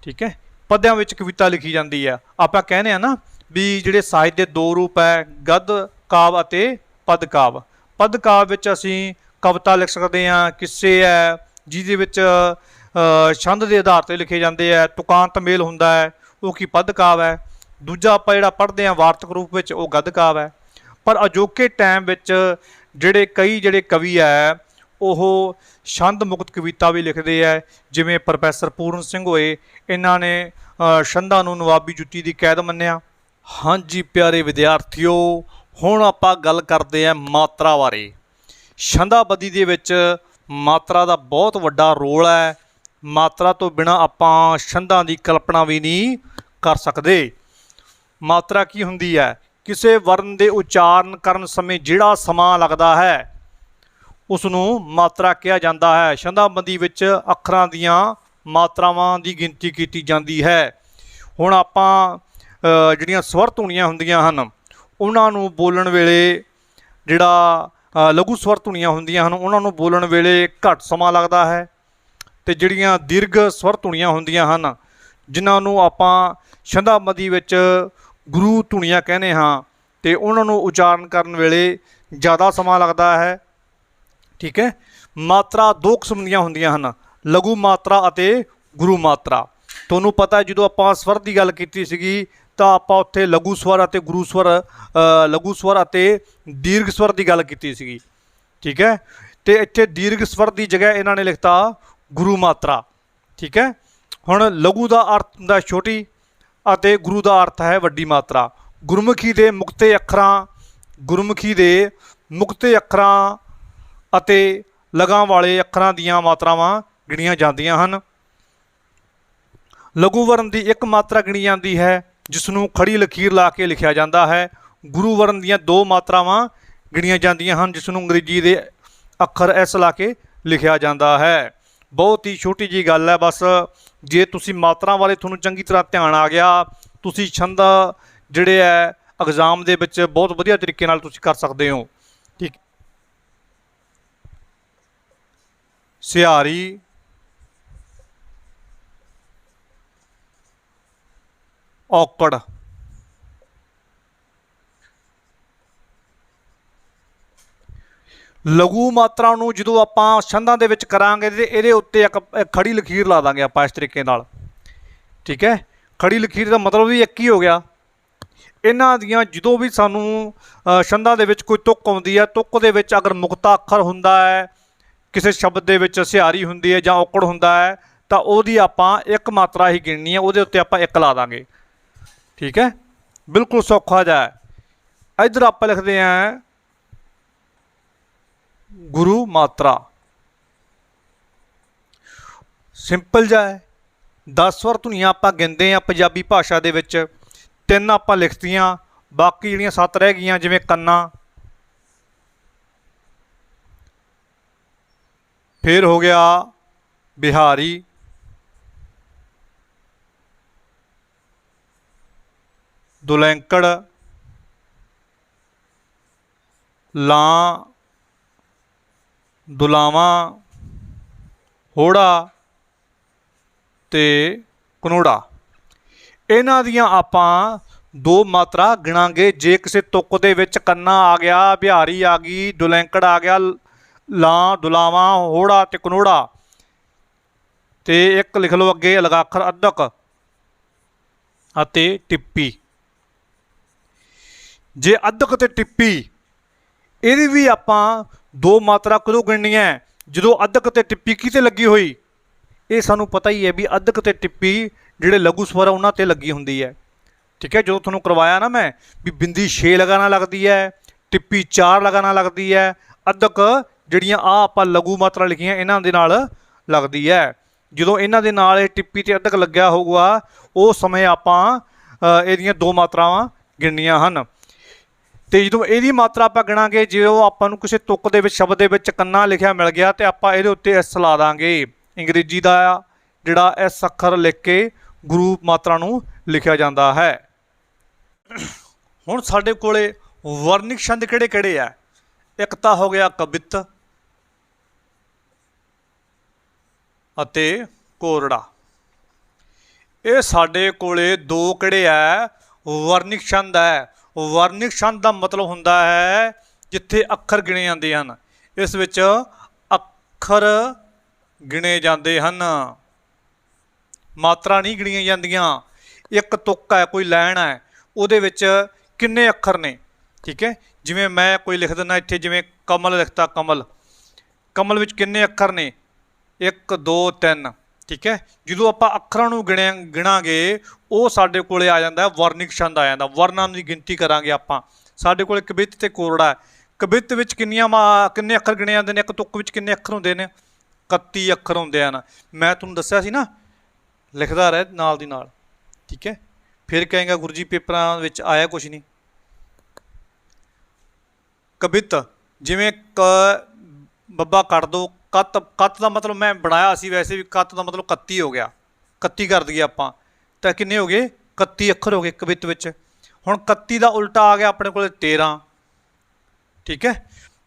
ਠੀਕ ਹੈ। ਪਦਿਆਂ ਵਿੱਚ ਕਵਿਤਾ ਲਿਖੀ ਜਾਂਦੀ ਹੈ। ਆਪਾਂ ਕਹਿੰਦੇ ਆ ਨਾ ਵੀ ਜਿਹੜੇ ਸਾਹਿਤ ਦੇ ਦੋ ਰੂਪ ਹੈ, ਗਦ ਕਾਵ ਅਤੇ ਪਦ ਕਾਵ। ਪਦ ਕਾਵ ਵਿੱਚ ਅਸੀਂ ਕਵਿਤਾ ਲਿਖ ਸਕਦੇ ਹਾਂ, ਕਿੱਸੇ ਹੈ ਜਿਹਦੇ ਵਿੱਚ ਛੰਦ ਦੇ ਆਧਾਰ 'ਤੇ ਲਿਖੇ ਜਾਂਦੇ ਹੈ, ਤੁਕਾਂਤ ਮੇਲ ਹੁੰਦਾ ਹੈ, ਉਹ ਕੀ ਪਦ ਕਾਵ ਹੈ। ਦੂਜਾ ਆਪਾਂ ਜਿਹੜਾ ਪੜ੍ਹਦੇ ਹਾਂ ਵਾਰਤਕ ਰੂਪ ਵਿੱਚ, ਉਹ ਗਦ ਕਾਵ ਹੈ। ਪਰ ਅਜੋਕੇ ਟਾਈਮ ਵਿੱਚ ਕਈ ਕਵੀ ਹੈ ਉਹ ਛੰਦ ਮੁਕਤ ਕਵਿਤਾ ਵੀ ਲਿਖਦੇ ਹੈ, ਜਿਵੇਂ ਪ੍ਰੋਫੈਸਰ ਪੂਰਨ ਸਿੰਘ ਹੋਏ। ਇਹਨਾਂ ਨੇ ਛੰਦਾਂ ਨੂੰ ਨਵਾਬੀ ਜੁੱਤੀ ਦੀ ਕੈਦ ਮੰਨਿਆ। ਹਾਂਜੀ ਪਿਆਰੇ ਵਿਦਿਆਰਥੀਓ, ਹੁਣ ਆਪਾਂ ਗੱਲ ਕਰਦੇ ਹਾਂ ਮਾਤਰਾ ਬਾਰੇ। ਛੰਦਾਬੱਦੀ ਦੇ ਵਿੱਚ ਮਾਤਰਾ ਦਾ ਬਹੁਤ ਵੱਡਾ ਰੋਲ ਹੈ। ਮਾਤਰਾ ਤੋਂ ਬਿਨਾਂ ਆਪਾਂ ਛੰਦਾਂ ਦੀ ਕਲਪਨਾ ਵੀ ਨਹੀਂ ਕਰ ਸਕਦੇ। ਮਾਤਰਾ ਕੀ ਹੁੰਦੀ ਹੈ? ਕਿਸੇ ਵਰਨ ਦੇ ਉਚਾਰਨ ਕਰਨ ਸਮੇਂ ਜਿਹੜਾ ਸਮਾਂ ਲੱਗਦਾ ਹੈ ਉਸ ਨੂੰ ਮਾਤਰਾ ਕਿਹਾ ਜਾਂਦਾ ਹੈ। ਛੰਦਾਬੱਦੀ ਵਿੱਚ ਅੱਖਰਾਂ ਦੀਆਂ ਮਾਤਰਾਵਾਂ ਦੀ ਗਿਣਤੀ ਕੀਤੀ ਜਾਂਦੀ ਹੈ। ਹੁਣ ਆਪਾਂ ਜਿਹੜੀਆਂ ਸਵਰ ਧੁਨੀਆਂ ਹੁੰਦੀਆਂ ਹਨ ਉਹਨਾਂ ਨੂੰ ਬੋਲਣ ਵੇਲੇ, ਜਿਹੜਾ ਲਘੂ ਸਵਰ ਧੁਨੀਆਂ ਹੁੰਦੀਆਂ ਹਨ ਉਹਨਾਂ ਨੂੰ ਬੋਲਣ ਵੇਲੇ ਘੱਟ ਸਮਾਂ ਲੱਗਦਾ ਹੈ, ਅਤੇ ਜਿਹੜੀਆਂ ਦੀਰਘ ਸਵਰ ਧੁਨੀਆਂ ਹੁੰਦੀਆਂ ਹਨ ਜਿਨ੍ਹਾਂ ਨੂੰ ਆਪਾਂ ਛੰਦਾਬੱਦੀ ਵਿੱਚ ਗੁਰੂ ਧੁਨੀਆਂ ਕਹਿੰਦੇ ਹਾਂ, ਅਤੇ ਉਹਨਾਂ ਨੂੰ ਉਚਾਰਨ ਕਰਨ ਵੇਲੇ ਜ਼ਿਆਦਾ ਸਮਾਂ ਲੱਗਦਾ ਹੈ, ਠੀਕ ਹੈ। ਮਾਤਰਾ ਦੋ ਕਿਸਮ ਦੀਆਂ ਹੁੰਦੀਆਂ ਹਨ, ਲਘੂ ਮਾਤਰਾ ਅਤੇ ਗੁਰੂ ਮਾਤਰਾ। ਤੁਹਾਨੂੰ ਪਤਾ ਜਦੋਂ ਆਪਾਂ ਸਵਰ ਦੀ ਗੱਲ ਕੀਤੀ ਸੀਗੀ ਤਾਂ ਆਪਾਂ ਉੱਥੇ ਲਘੂ ਸਵਰ ਅਤੇ ਗੁਰੂ ਸਵਰ, ਲਘੂ ਸਵਰ ਅਤੇ ਦੀਰਘ ਸਵਰ ਦੀ ਗੱਲ ਕੀਤੀ ਸੀਗੀ, ਠੀਕ ਹੈ। ਅਤੇ ਇੱਥੇ ਦੀਰਘ ਸਵਰ ਦੀ ਜਗ੍ਹਾ ਇਹਨਾਂ ਨੇ ਲਿਖਤਾ ਗੁਰੂ ਮਾਤਰਾ, ਠੀਕ ਹੈ। ਹੁਣ ਲਘੂ ਦਾ ਅਰਥ ਹੁੰਦਾ ਛੋਟੀ ਅਤੇ ਗੁਰੂ ਦਾ ਅਰਥ ਹੈ ਵੱਡੀ ਮਾਤਰਾ। ਗੁਰਮੁਖੀ ਦੇ ਮੁਕਤੇ ਅੱਖਰਾਂ ਅਤੇ ਲਗਾਂ ਵਾਲੇ ਅੱਖਰਾਂ ਦੀਆਂ ਮਾਤਰਾਵਾਂ ਗਿਣੀਆਂ ਜਾਂਦੀਆਂ ਹਨ। ਲਘੂ ਵਰਨ ਦੀ ਇੱਕ ਮਾਤਰਾ ਗਿਣੀ ਜਾਂਦੀ ਹੈ ਜਿਸ ਨੂੰ ਖੜੀ ਲਕੀਰ ਲਾ ਕੇ ਲਿਖਿਆ ਜਾਂਦਾ ਹੈ। ਗੁਰੂ ਵਰਨ ਦੀਆਂ ਦੋ ਮਾਤਰਾਵਾਂ ਗਿਣੀਆਂ ਜਾਂਦੀਆਂ ਹਨ ਜਿਸ ਨੂੰ ਅੰਗਰੇਜ਼ੀ ਦੇ ਅੱਖਰ ਐਸ ਲਾ ਕੇ ਲਿਖਿਆ ਜਾਂਦਾ ਹੈ। ਬਹੁਤ ਹੀ ਛੋਟੀ ਜਿਹੀ ਗੱਲ ਹੈ ਬਸ। ਜੇ ਤੁਸੀਂ ਮਾਤਰਾ ਬਾਰੇ ਤੁਹਾਨੂੰ ਚੰਗੀ ਤਰ੍ਹਾਂ ਧਿਆਨ ਆ ਗਿਆ, ਤੁਸੀਂ ਛੰਦ ਜਿਹੜੇ ਹੈ ਐਗਜ਼ਾਮ ਦੇ ਵਿੱਚ ਬਹੁਤ ਵਧੀਆ ਤਰੀਕੇ ਨਾਲ ਤੁਸੀਂ ਕਰ ਸਕਦੇ ਹੋ, ਠੀਕ। ਸਿਹਾਰੀ, ਔਕੜ, ਲਘੂ ਮਾਤਰਾ ਨੂੰ ਜਦੋਂ ਆਪਾਂ ਛੰਦਾਂ ਦੇ ਵਿੱਚ ਕਰਾਂਗੇ ਤੇ ਇਹਦੇ ਉੱਤੇ ਇੱਕ ਖੜੀ ਲਕੀਰ ਲਾ ਦਾਂਗੇ ਆਪਾਂ ਇਸ ਤਰੀਕੇ ਨਾਲ, ਠੀਕ ਹੈ। ਖੜੀ ਲਕੀਰ ਦਾ ਮਤਲਬ ਵੀ ਇੱਕ ਹੀ ਹੋ ਗਿਆ। ਇਹਨਾਂ ਦੀਆਂ ਜਦੋਂ ਵੀ ਸਾਨੂੰ ਛੰਦਾਂ ਦੇ ਵਿੱਚ ਕੋਈ ਤੁਕ ਆਉਂਦੀ ਹੈ, ਤੁਕ ਦੇ ਵਿੱਚ ਅਗਰ ਮੁਕਤਾ ਅੱਖਰ ਹੁੰਦਾ ਹੈ, ਕਿਸੇ ਸ਼ਬਦ ਦੇ ਵਿੱਚ ਸਿਹਾਰੀ ਹੁੰਦੀ ਹੈ ਜਾਂ ਔਕੜ ਹੁੰਦਾ ਹੈ, ਤਾਂ ਉਹਦੀ ਆਪਾਂ ਇੱਕ ਮਾਤਰਾ ਹੀ ਗਿਣਨੀ ਹੈ, ਉਹਦੇ ਉੱਤੇ ਆਪਾਂ ਇੱਕ ਲਾ ਦਾਂਗੇ, ਠੀਕ ਹੈ। ਬਿਲਕੁਲ ਸੌਖਾ ਜਿਹਾ ਹੈ। ਇੱਧਰ ਆਪਾਂ ਲਿਖਦੇ ਹਾਂ ਗੁਰੂ ਮਾਤਰਾ, ਸਿੰਪਲ ਜਿਹਾ ਹੈ। 10 ਸਵਰ ਧੁਨੀਆਂ ਆਪਾਂ ਗਿਣਦੇ ਹਾਂ ਪੰਜਾਬੀ ਭਾਸ਼ਾ ਦੇ ਵਿੱਚ, 3 ਆਪਾਂ ਲਿਖਤੀਆਂ, ਬਾਕੀ ਜਿਹੜੀਆਂ 7 ਰਹਿ ਗਈਆਂ, ਜਿਵੇਂ ਕੰਨਾ, ਫਿਰ ਹੋ ਗਿਆ ਬਿਹਾਰੀ, ਦੁਲੈਂਕੜ, ਲਾਂ, ਦੁਲਾਵਾਂ, ਹੋੜਾ ਅਤੇ ਕਨੋੜਾ। ਇਹਨਾਂ ਦੀਆਂ ਆਪਾਂ ਦੋ ਮਾਤਰਾ ਗਿਣਾਂਗੇ। ਜੇ ਕਿਸੇ ਤੁਕ ਦੇ ਵਿੱਚ ਕੰਨਾ ਆ ਗਿਆ, ਬਿਹਾਰੀ ਆ ਗਈ, ਦੁਲੈਂਕੜ ਆ ਗਿਆ, ਲਾਂ, ਦੁਲਾਵਾਂ, ਹੋੜਾ ਅਤੇ ਕਨੋੜਾ, ਅਤੇ ਇੱਕ ਲਿਖ ਲਓ ਅੱਗੇ ਲਗਾਖਰ ਅੱਧਕ ਅਤੇ ਟਿੱਪੀ। ਜੇ ਅੱਧਕ ਅਤੇ ਟਿੱਪੀ ਇਹਦੀ ਵੀ ਆਪਾਂ ਦੋ ਮਾਤਰਾ ਕਦੋਂ ਗਿਣਨੀ ਹੈ? ਜਦੋਂ ਅੱਧਕ ਅਤੇ ਟਿੱਪੀ ਕਿਤੇ ਲੱਗੀ ਹੋਈ। ਇਹ ਸਾਨੂੰ ਪਤਾ ਹੀ ਹੈ ਵੀ ਅੱਧਕ ਅਤੇ ਟਿੱਪੀ ਜਿਹੜੇ ਲਘੂ ਸਵਰ ਆ ਉਹਨਾਂ 'ਤੇ ਲੱਗੀ ਹੁੰਦੀ ਹੈ, ठीक है, जो तुहानूं करवाया ना मैं भी बिंदी 6 लगाना लगती है, टिप्पी 4 लगाना लगती है, अदक ਜਿਹੜੀਆਂ ਆ ਆਪਾਂ ਲਘੂ ਮਾਤਰਾ ਲਿਖੀਆਂ ਇਹਨਾਂ ਦੇ ਨਾਲ ਲੱਗਦੀ ਹੈ। ਜਦੋਂ ਇਹਨਾਂ ਦੇ ਨਾਲ ਇਹ ਟਿੱਪੀ ਤੇ ਅਦਕ ਲੱਗਿਆ ਹੋਊਗਾ ਉਸ ਸਮੇਂ ਆਪਾਂ ਇਹਦੀਆਂ ਦੋ ਮਾਤਰਾਵਾਂ ਗਿਣਨੀਆਂ ਹਨ। ਤੇ ਜਦੋਂ ਇਹਦੀ ਮਾਤਰਾ ਆਪਾਂ ਗਿਣਾਂਗੇ, ਜੇ ਉਹ ਆਪਾਂ ਨੂੰ ਕਿਸੇ ਤੁਕ ਦੇ ਵਿੱਚ ਸ਼ਬਦ ਦੇ ਵਿੱਚ ਕੰਨਾ ਲਿਖਿਆ ਮਿਲ ਗਿਆ ਤੇ ਆਪਾਂ ਇਹਦੇ ਉੱਤੇ ਐਸ ਲਾ ਦਾਂਗੇ। ਅੰਗਰੇਜ਼ੀ ਦਾ ਜਿਹੜਾ ਐਸ ਅੱਖਰ ਲਿਖ ਕੇ ਗਰੂਪ ਮਾਤਰਾ ਨੂੰ ਲਿਖਿਆ ਜਾਂਦਾ ਹੈ। ਹੁਣ ਸਾਡੇ ਕੋਲੇ ਵਰਨਿਕ ਛੰਦ ਕਿਹੜੇ ਕਿਹੜੇ ਆ? ਇੱਕ ਤਾਂ ਹੋ ਗਿਆ ਕਵਿਤ ਅਤੇ ਕੋਰੜਾ। ਇਹ ਸਾਡੇ ਕੋਲੇ ਦੋ ਕਿਹੜੇ ਹੈ? ਵਰਨਿਕ ਛੰਦ ਹੈ। ਵਰਨਿਕ ਛੰਦ ਦਾ ਮਤਲਬ ਹੁੰਦਾ ਹੈ ਜਿੱਥੇ ਅੱਖਰ ਗਿਣੇ ਜਾਂਦੇ ਹਨ। ਇਸ ਵਿੱਚ ਅੱਖਰ ਗਿਣੇ ਜਾਂਦੇ ਹਨ, ਮਾਤਰਾ ਨਹੀਂ ਗਿਣੀਆਂ ਜਾਂਦੀਆਂ। ਇੱਕ ਤੁਕ ਹੈ, ਕੋਈ ਲਾਈਨ ਹੈ, ਉਹਦੇ ਵਿੱਚ ਕਿੰਨੇ ਅੱਖਰ ਨੇ। ठीक है, जिमें मैं कोई लिख दिना इत्थे, जिमें कमल लिखता, कमल, कमल विच किन्ने अखर ने? 1 2 3। ठीक है, जो आप अखरां नूं गिणांगे वो साडे कोले आ जांदा वर्निक छंद आ जांदा। वर्णां दी गिनती करांगे आपां। साडे कोले कवित ते कोरड़ा है। कवित विच किन्ने अखर गिणे जांदे ने? एक तुक विच किन्ने अखर हुंदे ने? 31 अखर हुंदे हन। मैं तुहानूं दस्सिया सी ना, लिखदा रहे नाल दी नाल। ठीक है, फिर कहेंगा गुरु जी पेपरां विच आया कुछ नहीं। कवित जिमें क बब्बा कट दो, कत, कत का मतलब मैं बनाया सी, वैसे भी कत का मतलब 31 हो गया, 31 कर दिए आपां, तो किन्ने हो गए? 31 अखर हो गए कवित विच। हुण 31 का उल्टा आ गया अपने कोले 13। ठीक है,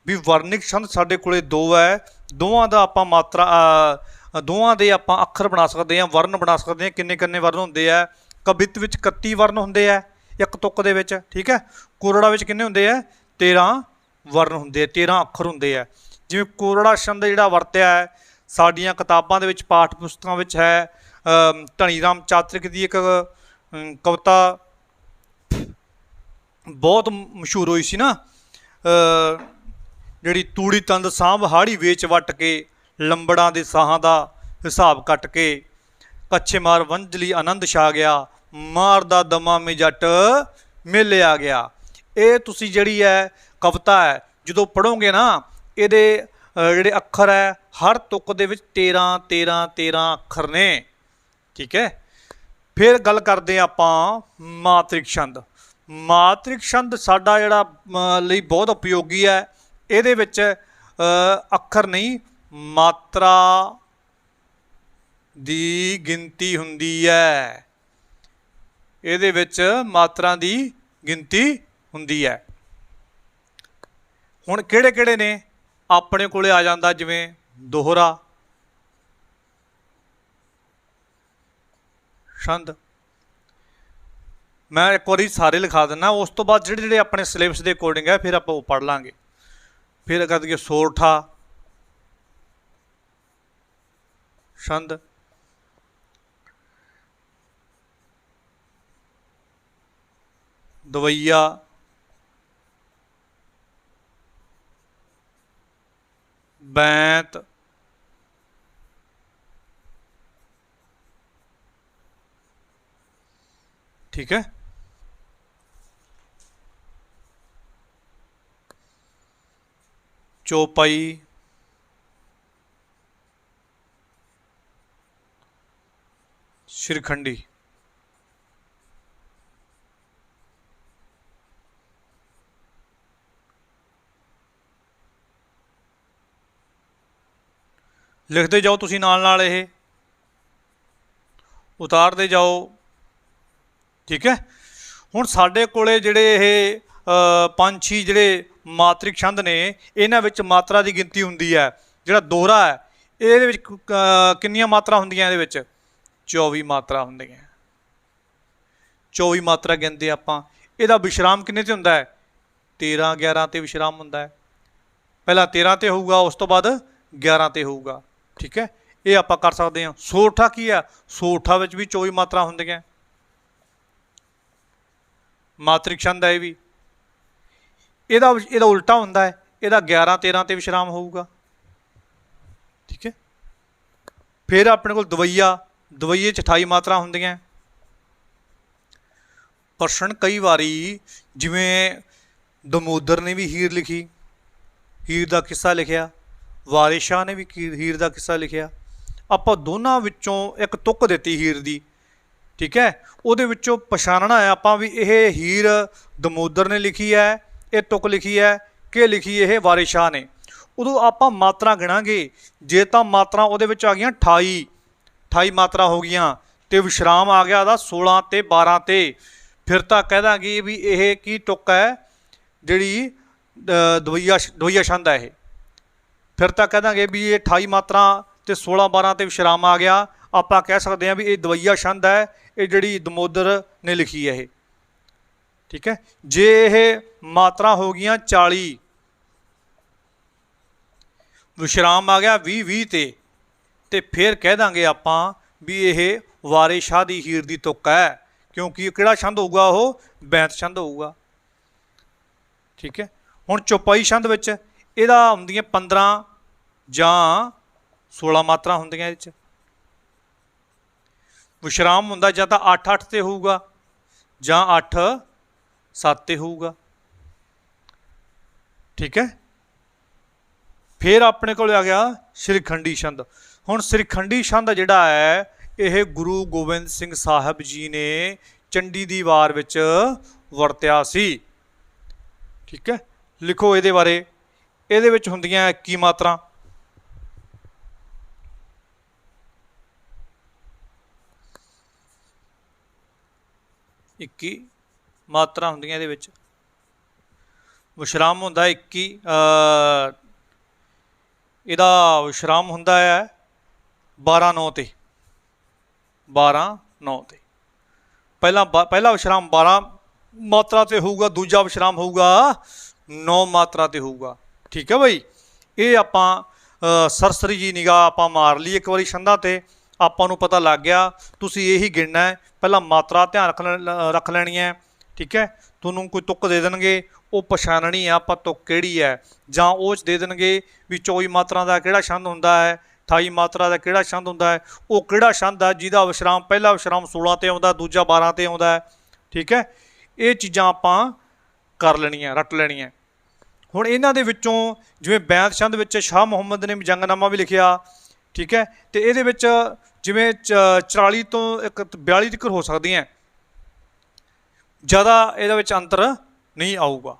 भी वर्निक छंद साडे कोले दो है। दोवां दा आपां मात्रा दोवां दे आपां अखर बना सकते हैं, वर्ण बना सकते हैं। किन्ने किन्ने वर्ण हुंदे आ? कवित विच 31 वर्ण हुंदे आ एक तुक दे विच। ठीक है, कोरड़ा विच किन्ने हुंदे आ? 13 वर्ण होंगे, 13 अखर होंगे है। जिवें कोरड़ा छंद जिहड़ा वरत्या है साडियां किताबां दे विच, पाठ पुस्तकां विच है। धनीराम चातरिक की एक कविता बहुत मशहूर हुई सी ना, जिहड़ी तूड़ी तंद सांभ हाड़ी वेच वट के, लंबड़ां दे साहां दा हिसाब कट के, कच्छे मार वंजली आनंद छा गया, मारदा दमा में जट मेले आ गया। ये तुसी जिहड़ी है कविता है जो पढ़ोगे ना, ये जिहड़े अखर है हर तुक दे विच 13 13 13 अखर ने। ठीक है, फिर गल करते हैं आपां मात्रिक छंद। मात्रिक छंद साडा जिहड़ा लई बहुत उपयोगी है। इहदे विच अखर नहीं, मात्रा दी गिनती हुंदी है। इहदे विच मात्रा दी गिनती हुंदी है। हुण किहड़े किहड़े ने अपने कोले आ जांदा? जिवें दोहरा छंद, मैं एक बार सारे लिखा दिना, उस तो बाद जिहड़े जिहड़े अपने सिलेबस के अकॉर्डिंग है फिर आप पढ़ लांगे। फिर कर दिए सोरठा छंद, दवैया, बैंत, ठीक है, चौपाई, शिरखंडी। लिखते जाओ तुसी नाल नाल, ये उतारते जाओ। ठीक है, हुण साडे कोले जिहड़े ये 5-6 जिहड़े मात्रिक छंद ने, इन्हां विच मात्रा की गिनती हुंदी है। जिहड़ा दोहरा है इहदे विच कितनियां मात्रा हुंदियां? इहदे विच 24 मात्रा हुंदियां। 24 मात्रा गिनदे आपां। इहदा विश्राम किन्ने ते हुंदा है? 13 11 ते विश्राम हुंदा है। पहला 13 ते होऊगा, उस तो बाद 11 ते होऊगा। ठीक है, ये आप कर सकते हैं। सोरठा की है? सोरठा विच भी 24 मात्रा होंदियां। मात्रिक छंद है भी। इहदा उल्टा हुंदा है, इहदा 11 13 ते विश्राम होऊगा। ठीक है, फिर अपने कोल दवैया, दवैये 28 मात्रा होंदियां। ਪ੍ਰਸ਼ਨ ਕਈ ਵਾਰੀ ਜਿਵੇਂ ਦਮੋਦਰ ਨੇ ਵੀ ਹੀਰ ਲਿਖੀ, ਹੀਰ ਦਾ ਕਿੱਸਾ ਲਿਖਿਆ, ਵਾਰਿਸ ਸ਼ਾਹ ਨੇ ਵੀ ਹੀਰ ਦਾ ਕਿੱਸਾ ਲਿਖਿਆ। ਆਪਾਂ ਦੋਨਾਂ ਵਿੱਚੋਂ ਇੱਕ ਤੁਕ ਦਿੱਤੀ ਹੀਰ ਦੀ, ਠੀਕ ਹੈ, ਉਹਦੇ ਵਿੱਚੋਂ ਪਛਾਣਨਾ ਹੈ ਆਪਾਂ ਵੀ ਇਹ ਹੀਰ ਦਮੋਦਰ ਨੇ ਲਿਖੀ ਹੈ, ਇਹ ਤੁਕ ਲਿਖੀ ਹੈ ਕਿ ਲਿਖੀ ਇਹ ਵਾਰਿਸ ਸ਼ਾਹ ਨੇ। ਉਦੋਂ ਆਪਾਂ ਮਾਤਰਾ ਗਿਣਾਂਗੇ, ਜੇ ਤਾਂ ਮਾਤਰਾ ਉਹਦੇ ਵਿੱਚ ਆ ਗਈਆਂ 28 ਮਾਤਰਾ ਹੋ ਗਈਆਂ ਤੇ ਵਿਸ਼ਰਾਮ ਆ ਗਿਆ ਉਹਦਾ 16 ਤੇ 12 ਤੇ, ਫਿਰ ਤਾਂ ਕਹਿ ਦਾਂਗੇ ਵੀ ਇਹ ਕੀ ਤੁਕ ਹੈ, ਜਿਹੜੀ ਦਵਈਆ ਛੰਦ ਹੈ ਇਹ। ਫਿਰ ਤਾਂ ਕਹਿ ਦਾਂਗੇ ਵੀ ਇਹ 28 ਮਾਤਰਾ ਤੇ 16 12 ਤੇ ਵਿਸ਼ਰਾਮ ਆ ਗਿਆ, ਆਪਾਂ ਕਹਿ ਸਕਦੇ ਹਾਂ ਵੀ ਇਹ ਦਵਈਆ ਛੰਦ ਹੈ, ਇਹ ਜਿਹੜੀ ਦਮੋਦਰ ਨੇ ਲਿਖੀ ਹੈ ਇਹ, ਠੀਕ ਹੈ। ਜੇ ਇਹ ਮਾਤਰਾ ਹੋ ਗਈਆਂ 40, ਵਿਸ਼ਰਾਮ ਆ ਗਿਆ 20 ਤੇ ਫਿਰ ਕਹਿ ਦਾਂਗੇ ਆਪਾਂ ਵੀ ਇਹ ਵਾਰਿਸ ਸ਼ਾਹ ਦੀ ਹੀਰ ਦੀ ਤੁਕ ਹੈ, ਕਿਉਂਕਿ ਕਿਹੜਾ ਛੰਦ ਹੋਊਗਾ, ਉਹ ਬੈਂਤ ਛੰਦ ਹੋਊਗਾ, ਠੀਕ ਹੈ। ਹੁਣ ਚੌਪਾਈ ਛੰਦ ਵਿੱਚ ਇਹਦਾ ਹੁੰਦੀਆਂ 15 ਜਾਂ 16 ਮਾਤਰਾ ਹੁੰਦੀਆਂ ਇਹਦੇ 'ਚ। ਵਿਸ਼ਰਾਮ ਹੁੰਦਾ ਜਾਂ ਤਾਂ 8 ਤੇ ਹੋਊਗਾ ਜਾਂ 8 ਤੇ ਹੋਊਗਾ, ਠੀਕ ਹੈ। ਫਿਰ ਆਪਣੇ ਕੋਲ ਆ ਗਿਆ ਸ਼੍ਰੀਖੰਡੀ ਛੰਦ। ਹੁਣ ਸ਼੍ਰੀਖੰਡੀ ਛੰਦ ਜਿਹੜਾ ਹੈ ਇਹ ਗੁਰੂ ਗੋਬਿੰਦ ਸਿੰਘ ਸਾਹਿਬ ਜੀ ਨੇ ਚੰਡੀ ਦੀ ਵਾਰ ਵਿੱਚ ਵਰਤਿਆ ਸੀ, ਠੀਕ ਹੈ। ਲਿਖੋ ਇਹਦੇ ਬਾਰੇ। ਇਹਦੇ ਵਿੱਚ ਹੁੰਦੀਆਂ 21 ਮਾਤਰਾ, ਮਾਤਰਾ ਹੁੰਦੀਆਂ ਇਹਦੇ ਵਿੱਚ। ਵਿਸ਼ਰਾਮ ਹੁੰਦਾ 21, ਇਹਦਾ ਵਿਸ਼ਰਾਮ ਹੁੰਦਾ ਹੈ 12 ਤੇ। ਪਹਿਲਾ ਵਿਸ਼ਰਾਮ 12 ਮਾਤਰਾ ਤੇ ਹੋਊਗਾ, ਦੂਜਾ ਵਿਸ਼ਰਾਮ ਹੋਊਗਾ 9 ਮਾਤਰਾ ਤੇ ਹੋਊਗਾ, ਠੀਕ ਹੈ ਬਾਈ। ਇਹ ਆਪਾਂ ਸਰਸਰੀ ਜੀ ਨਿਗਾਹ ਆਪਾਂ ਮਾਰ ਲਈ ਇੱਕ ਵਾਰੀ ਛੰਦਾਂ ਤੇ, ਆਪਾਂ ਨੂੰ ਪਤਾ ਲੱਗ ਗਿਆ। ਤੁਸੀਂ ਇਹੀ ਗਿਣਨਾ ਹੈ, ਪਹਿਲਾਂ ਮਾਤਰਾ ਧਿਆਨ ਰੱਖ ਲੈਣੀ ਹੈ, ਠੀਕ ਹੈ। ਤੁਹਾਨੂੰ ਕੋਈ ਤੁਕ ਦੇ ਦੇਣਗੇ, ਉਹ ਪਛਾਣਨੀ ਆ ਆਪਾਂ ਤੁਕ ਕਿਹੜੀ ਹੈ, ਜਾਂ ਉਹ ਦੇ ਦੇਣਗੇ ਵੀ 24 ਮਾਤਰਾ ਦਾ ਕਿਹੜਾ ਛੰਦ ਹੁੰਦਾ ਹੈ, 28 ਮਾਤਰਾ ਦਾ ਕਿਹੜਾ ਛੰਦ ਹੁੰਦਾ ਹੈ, ਉਹ ਕਿਹੜਾ ਛੰਦ ਹੈ ਜਿਹਦਾ ਵਿਸ਼ਰਾਮ ਪਹਿਲਾ ਵਿਸ਼ਰਾਮ 16 ਤੇ ਆਉਂਦਾ, ਦੂਜਾ 12 ਤੇ ਆਉਂਦਾ ਹੈ, ਠੀਕ ਹੈ। ਇਹ ਚੀਜ਼ਾਂ ਆਪਾਂ ਕਰ ਲੈਣੀਆਂ, ਰੱਟ ਲੈਣੀਆਂ। ਹੁਣ ਇਹਨਾਂ ਦੇ ਵਿੱਚੋਂ ਜਿਵੇਂ ਬੈਂਤ ਛੰਦ ਵਿੱਚ ਸ਼ਾਹ ਮੁਹੰਮਦ ਨੇ ਜੰਗਨਾਮਾ ਵੀ ਲਿਖਿਆ, ਠੀਕ ਹੈ, ਤੇ ਇਹਦੇ ਵਿੱਚ ਜਿਵੇਂ 40 ਤੋਂ 42 ਤੱਕ ਹੋ ਸਕਦੀਆਂ, ਜ਼ਿਆਦਾ ਇਹਦੇ ਵਿੱਚ ਅੰਤਰ ਨਹੀਂ ਆਊਗਾ।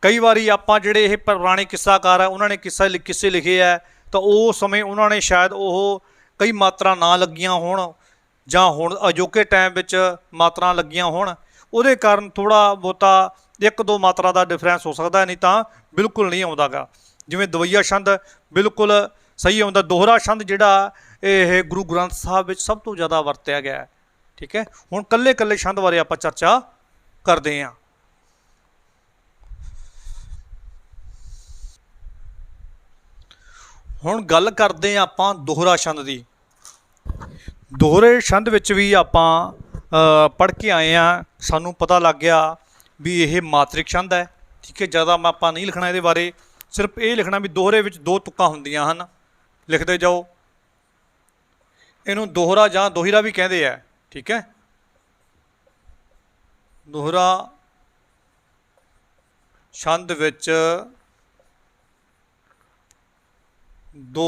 ਕਈ ਵਾਰੀ ਆਪਾਂ ਜਿਹੜੇ ਇਹ ਪੁਰਾਣੇ ਕਿੱਸਾਕਾਰ ਹੈ ਉਹਨਾਂ ਨੇ ਕਿੱਸੇ ਲਿਖੇ ਹੈ, ਤਾਂ ਉਸ ਸਮੇਂ ਉਹਨਾਂ ਨੇ ਸ਼ਾਇਦ ਉਹ ਕਈ ਮਾਤਰਾ ਨਾ ਲੱਗੀਆਂ ਹੋਣ, ਜਾਂ ਹੁਣ ਅਜੋਕੇ ਟਾਈਮ ਵਿੱਚ ਮਾਤਰਾ ਲੱਗੀਆਂ ਹੋਣ, ਉਹਦੇ ਕਾਰਨ ਥੋੜ੍ਹਾ ਬਹੁਤਾ 1-2 ਮਾਤਰਾ ਦਾ ਡਿਫਰੈਂਸ ਹੋ ਸਕਦਾ, ਨਹੀਂ ਤਾਂ ਬਿਲਕੁਲ ਨਹੀਂ ਆਉਂਦਾ ਗਾ। ਜਿਵੇਂ ਦਵਈਆ ਛੰਦ ਬਿਲਕੁਲ ਸਹੀ ਆਉਂਦਾ। ਦੋਹਰਾ ਛੰਦ ਜਿਹੜਾ ਇਹ ਗੁਰੂ ਗ੍ਰੰਥ ਸਾਹਿਬ ਵਿੱਚ ਸਭ ਤੋਂ ਜ਼ਿਆਦਾ ਵਰਤਿਆ ਗਿਆ ਹੈ, ਠੀਕ ਹੈ। ਹੁਣ ਕੱਲੇ ਛੰਦ ਬਾਰੇ ਆਪਾਂ ਚਰਚਾ ਕਰਦੇ ਹਾਂ। ਹੁਣ ਗੱਲ ਕਰਦੇ ਹਾਂ ਆਪਾਂ ਦੋਹਰਾ ਛੰਦ ਦੀ। ਦੋਹਰੇ ਛੰਦ ਵਿੱਚ ਵੀ ਆਪਾਂ ਪੜ੍ਹ ਕੇ ਆਏ ਹਾਂ, ਸਾਨੂੰ ਪਤਾ ਲੱਗ ਗਿਆ ਵੀ ਇਹ ਮਾਤ੍ਰਿਕ ਛੰਦ ਹੈ, ਠੀਕ ਹੈ। ਜ਼ਿਆਦਾ ਆਪਾਂ ਨਹੀਂ ਲਿਖਣਾ ਇਹਦੇ ਬਾਰੇ, ਸਿਰਫ ਇਹ ਲਿਖਣਾ ਵੀ ਦੋਹਰੇ ਵਿੱਚ 2 ਤੁਕਾਂ ਹੁੰਦੀਆਂ ਹਨ, ਲਿਖਦੇ ਜਾਓ। ਇਹਨੂੰ ਦੋਹਰਾ ਜਾਂ ਦੋਹਿਰਾ ਵੀ ਕਹਿੰਦੇ ਆ, ਠੀਕ ਹੈ। ਦੋਹਰਾ ਛੰਦ ਵਿੱਚ 2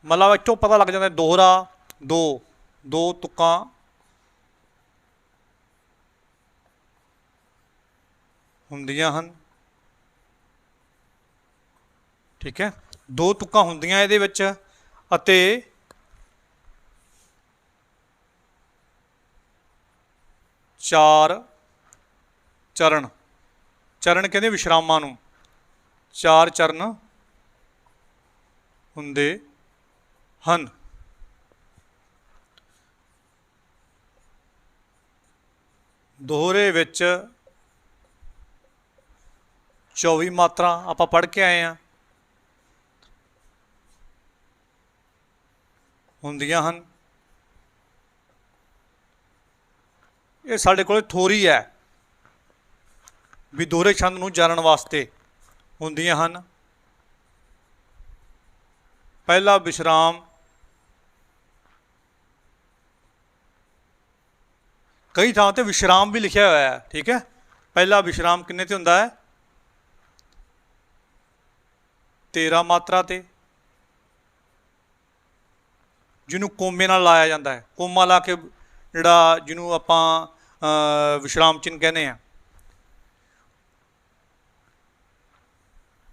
ਮਤਲਬ ਇੱਥੋਂ ਪਤਾ ਲੱਗ ਜਾਂਦਾ ਦੋਹਰਾ 2 ਤੁਕਾਂ ਹੁੰਦੀਆਂ ਹਨ, ਠੀਕ ਹੈ। 2 ਤੁਕਾਂ ਹੁੰਦੀਆਂ ਇਹਦੇ ਵਿੱਚ, ਅਤੇ ਚਾਰ ਚਰਨ ਕਹਿੰਦੇ ਵਿਸ਼ਰਾਮਾਂ ਨੂੰ, 4 ਚਰਨ ਹੁੰਦੇ ਹਨ। ਦੋਹਰੇ ਵਿੱਚ 24 ਮਾਤਰਾ ਆਪਾਂ ਪੜ੍ਹ ਕੇ ਆਏ ਹਾਂ, ਹੁੰਦੀਆਂ ਹਨ। ਇਹ ਸਾਡੇ ਕੋਲ ਥੋਰੀ ਹੈ ਵੀ ਦੋਹਰੇ ਛੰਦ ਨੂੰ ਜਾਣਨ ਵਾਸਤੇ ਹੁੰਦੀਆਂ ਹਨ। ਪਹਿਲਾ ਵਿਸ਼ਰਾਮ कई थां ते विश्राम भी लिखा हुआ है। ठीक है, पहला विश्राम किन्ने ते हुंदा है 13 मात्रा ते, जिन्हों कोमे नाल लाया जाता है, कोमा ला के जिहड़ा जिन्हों आपां विश्राम चिन्ह कहने हैं।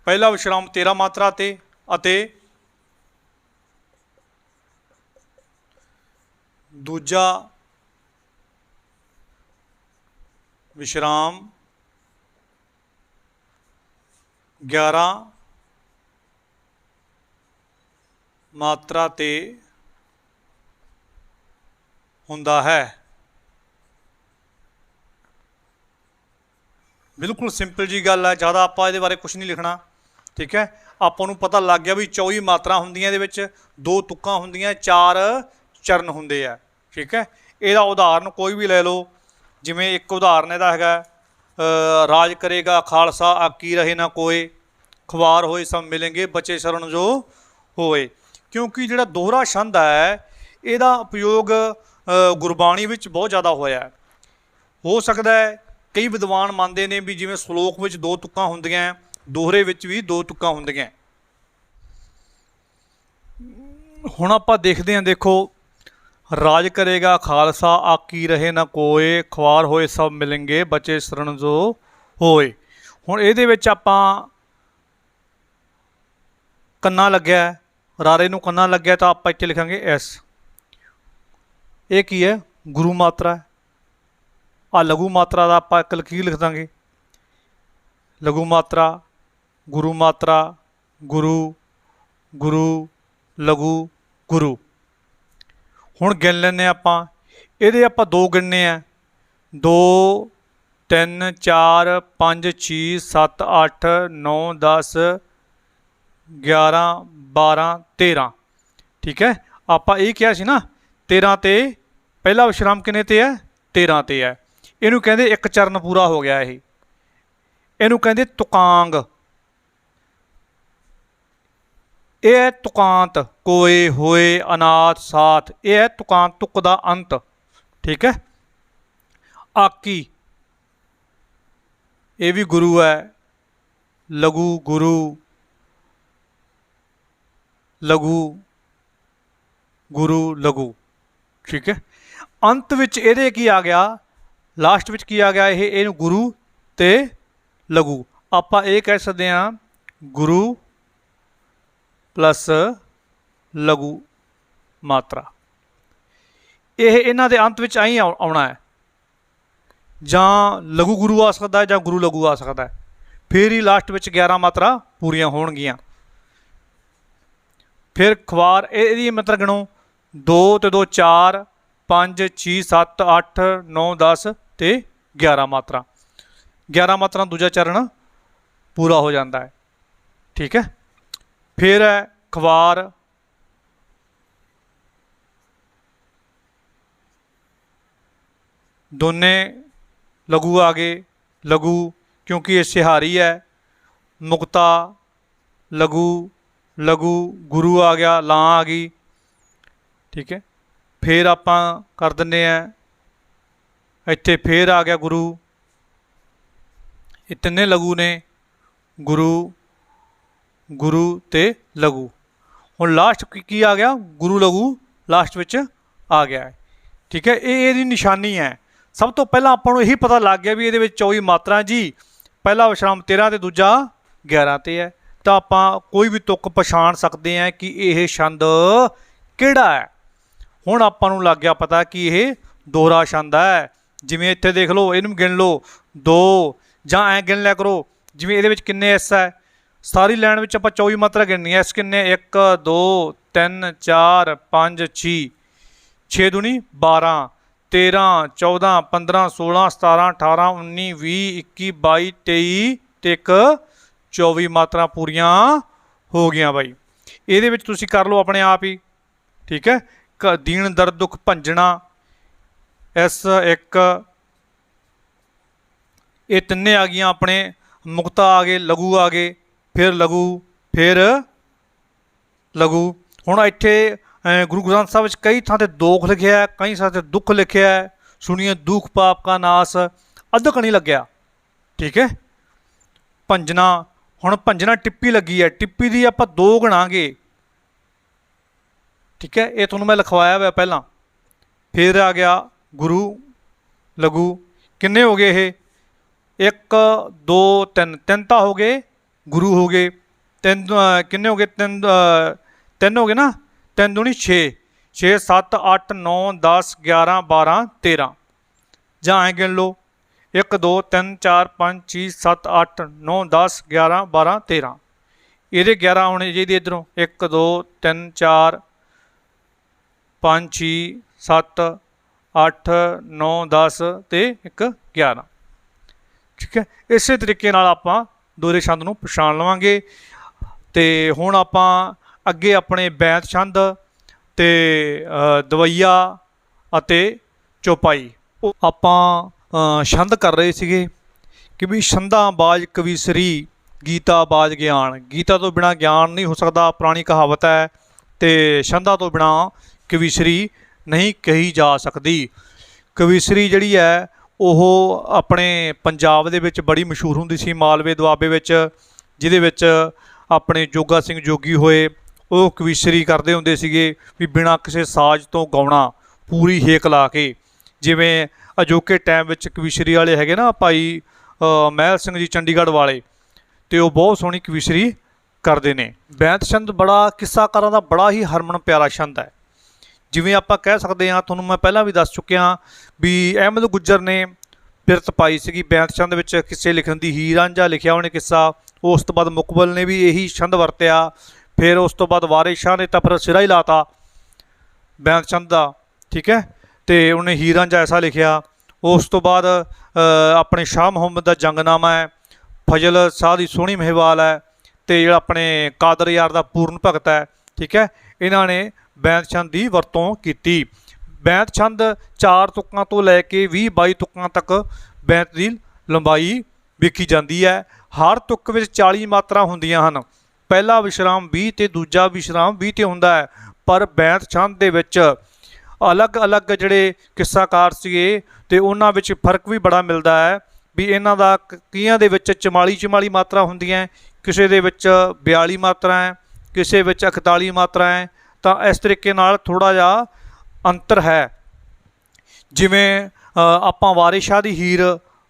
पहला विश्राम 13 मात्रा ते अते दूजा विश्राम 11 मात्रा ते हुंदा है। बिल्कुल सिंपल जी गल है, ज़्यादा आपां इहदे बारे कुछ नहीं लिखना। ठीक है, आपां नूं पता लग गया भी 24 मात्रा हुंदियां इहदे विच, 2 तुक्कां हुंदियां, 4 चरण हुंदे आ। ठीक है, इहदा उदाहरण कोई भी लै लो, जिवें एक उदाहरण इहदा हैगा राज करेगा खालसा आकी रहे ना कोय, खवार होए सब मिलेंगे बचे शरण जो होए। क्योंकि जिहड़ा दोहरा छंद है इहदा उपयोग गुरबाणी विच बहुत ज़्यादा होया है। हो सकता है कई विद्वान मानते हैं भी जिवें सलोक विच 2 तुक्कां हुंदियां, दोहरे विच भी 2 तुक्कां हुंदियां। हुण आपां देखदे हां, देखो राज करेगा खालसा आकी रहे ना कोय, खवार होए सब मिलेंगे बचे शरण जो होए। हुण इहदे विच आपां कन्ना लग्या, रारे नूं कन्ना लग्या तो आपां इत्थे लिखांगे एस। ये की है गुरु मात्रा है। आ लघु मात्रा का आपां एक लकीर लिख देंगे, लघु मात्रा गुरु मात्रा गुरु गुरु लघु गुरु। हुण गिन लैने आपां, इहदे आपां 2 गिनने आ, 2 3 4 5 6 7 8 9 10 11 12 13। ठीक है, आपां ये कहा सी ना 13 ते पहला विश्राम किन्ने ते है 13 ते है। इनू कहते एक चरण पूरा हो गया, इनू कहते तुकांग। यह है तुकांत, कोय होए अनाथ साथ, यह है तुकांत तुक दा अंत। ठीक है, आकी ये भी गुरु है, लघु गुरु लघु गुरु लघु। ठीक है, अंत विच इहदे की आ गया, लास्ट विच की आ गया, ये गुरु ते लघु। आपां ये कह सकते हैं गुरु प्लस लघु मात्रा। यह इन्हां दे अंत विच आई आउणा है, जां लघु गुरु आ सकता है जां गुरु लघु आ सकता है, फिर ही लास्ट विच 11 मात्रा पूरियां होणगियां। फिर खवार ये मात्रा गिणो, 2 ते 2 4 5 6 7 8 9 10 ते 11 मात्रा। 11 मात्रा दूजा चरण पूरा हो जाता है। ठीक है, फिर है खवार दोने लघु आ गए, लघु क्योंकि ये सिहारी है, मुक्ता लघु लघु गुरु आ गया, ला आ गई। ठीक है, फिर आपां कर दिंदे हैं इत्थे फिर आ गया गुरु, ये तिन्ने लघु ने गुरु गुरु ते लघु। हुण लास्ट की आ गया गुरु लघु लास्ट विच आ गया है। ठीक है, ये निशानी है। सब तो पहला आपां नूं यही पता लग गया भी ये 24 मात्रा जी, पहला विश्राम 13 ते दूजा 11 ते है, तो आपां कोई भी तुक पछाण सकते हैं कि यह छंद किहड़ा है। हुण आपां नूं लग गया पता कि यह दोहरा छंद है। जिवें इत्थे देख लो, इहनूं गिन लो 2, जां ऐ गिन लिया करो जिवें इहदे विच किन्ने एस है, सारी लैन विच आपां 24 मात्रा गिननी है। एस किन्ने 1 2 3 4 5 6, 6 दूनी 12 13 14 15 16 17 18 19 20 21 22 23 ते 24 मात्रा पूरियां हो गई भाई। ये तुसीं कर लो अपने आप ही। ठीक है, दीन दर्द दुख भंजना, इस एक ये तिन्ने आ गई अपने, मुक्ता आ गए, लघु आ गए, फिर लघु फिर लघु। हुण इत्थे गुरु ग्रंथ साहिब कई थां ते दोख लिखिया है, कई थां ते दुख लिखिया है, सुनिए दुख पाप का नाश अधक नहीं लग्या। ठीक है, भंजना हुण भंजना टिप्पी लगी है, टिप्पी दी आपां 2 गिणांगे। ठीक है, ये तुहानूं मैं लिखवाया हुआ पहला। फिर आ गया गुरु लघु, किन्ने हो गए ये 1 2 3, 3 तो हो गए, गुरु हो गए 3, किन्ने हो गए 3 3 हो गए ना, 3 दूनी 6, 6 7 8 9 10 11 12 13, ਜਾਂ ਐਂ ਗਿਣ ਲਓ 1 2 3 4 5 6 7 8 9 10 11 12 13, ਇਹਦੇ 11 ਹੋਣੇ ਚਾਹੀਦੇ ਇੱਧਰੋਂ 1 2 3 4 5 6 7 8 9 10 ਤੇ 1 11। ठीक है, इस तरीके नाल आपां दोहरे छंद नूं पछाण लवांगे। ते हुण आपां अगे अपने बैत छंद ते दवैया अते चौपाई आपां छंद कर रहे सीगे कि भी छंदा बाज कवीसरी गीता बाज ज्ञान, गीता तो बिना ज्ञान नहीं हो सकता, पुरानी कहावत है। तो छंदा तो बिना कवीसरी नहीं कही जा सकती। कवीसरी जिहड़ी है ਉਹ ਆਪਣੇ ਪੰਜਾਬ ਦੇ ਵਿੱਚ ਬੜੀ ਮਸ਼ਹੂਰ ਹੁੰਦੀ ਸੀ, ਮਾਲਵੇ ਦੁਆਬੇ ਵਿੱਚ, ਜਿਹਦੇ ਵਿੱਚ ਆਪਣੇ ਜੋਗਾ ਸਿੰਘ ਜੋਗੀ ਹੋਏ, ਉਹ ਕਵੀਸ਼ਰੀ ਕਰਦੇ ਹੁੰਦੇ ਸੀਗੇ ਵੀ ਬਿਨਾਂ ਕਿਸੇ ਸਾਜ਼ ਤੋਂ ਗਾਉਣਾ, ਪੂਰੀ ਹੇਕ ਲਾ ਕੇ। ਜਿਵੇਂ ਅਜੋਕੇ ਟਾਈਮ ਵਿੱਚ ਕਵੀਸ਼ਰੀ ਵਾਲੇ ਹੈਗੇ ਨਾ ਭਾਈ ਮਹਿਲ ਸਿੰਘ ਜੀ ਚੰਡੀਗੜ੍ਹ ਵਾਲੇ, ਤੇ ਉਹ ਬਹੁਤ ਸੋਹਣੀ ਕਵੀਸ਼ਰੀ ਕਰਦੇ ਨੇ। ਬੈਂਤ ਛੰਦ ਬੜਾ ਕਿੱਸਾਕਾਰਾਂ ਦਾ ਬੜਾ ਹੀ ਹਰਮਨ ਪਿਆਰਾ ਛੰਦ ਹੈ। जिवें आपां कह सकते हाँ, तुहानूं मैं पहलां भी दस चुकिया भी अहमद गुज्जर ने पिरत पाई सी बैत छंद विच किस्से लिखण दी। हीर रांझा लिखिया उन्हें किस्सा, उस तो बाद मुकबल ने भी यही छंद वरतिया, फिर उस तो बाद वारिस शाह ने तो फिर सिरा ही लाता बैत छंद दा। ठीक है, तो उन्हें हीर रांझा ऐसा लिखिया। उस तो बाद अपने शाह मुहम्मद का जंगनामा है, फजल शाह की सोहनी महिवाल है, तो जो अपने कादर यार का पूर्ण भगत है। ठीक है, इन्होंने बैत छंद की वरतों की। बैत छंद 4 तुक्कां तो लैके 20-22 तुक्कां तक बैत की लंबाई वेखी जाती है। हर तुक विच 40 मात्रा होंदियां हन। पहला विश्राम 20 ते दूजा विश्राम 20 ते हुंदा है। पर बैत छंद दे विच अलग अलग जिहड़े किस्साकार सीगे ते उन्हां विच फर्क भी बड़ा मिलदा है भी इन्हां दा कईयां दे विच 44 मात्रा होंदियां, किसे दे विच 42 मात्रा है, किसे विच 41 मात्रा है। तो इस तरीके नाल थोड़ा जिहा अंतर है। जिवें आपां वारिस शाह दी हीर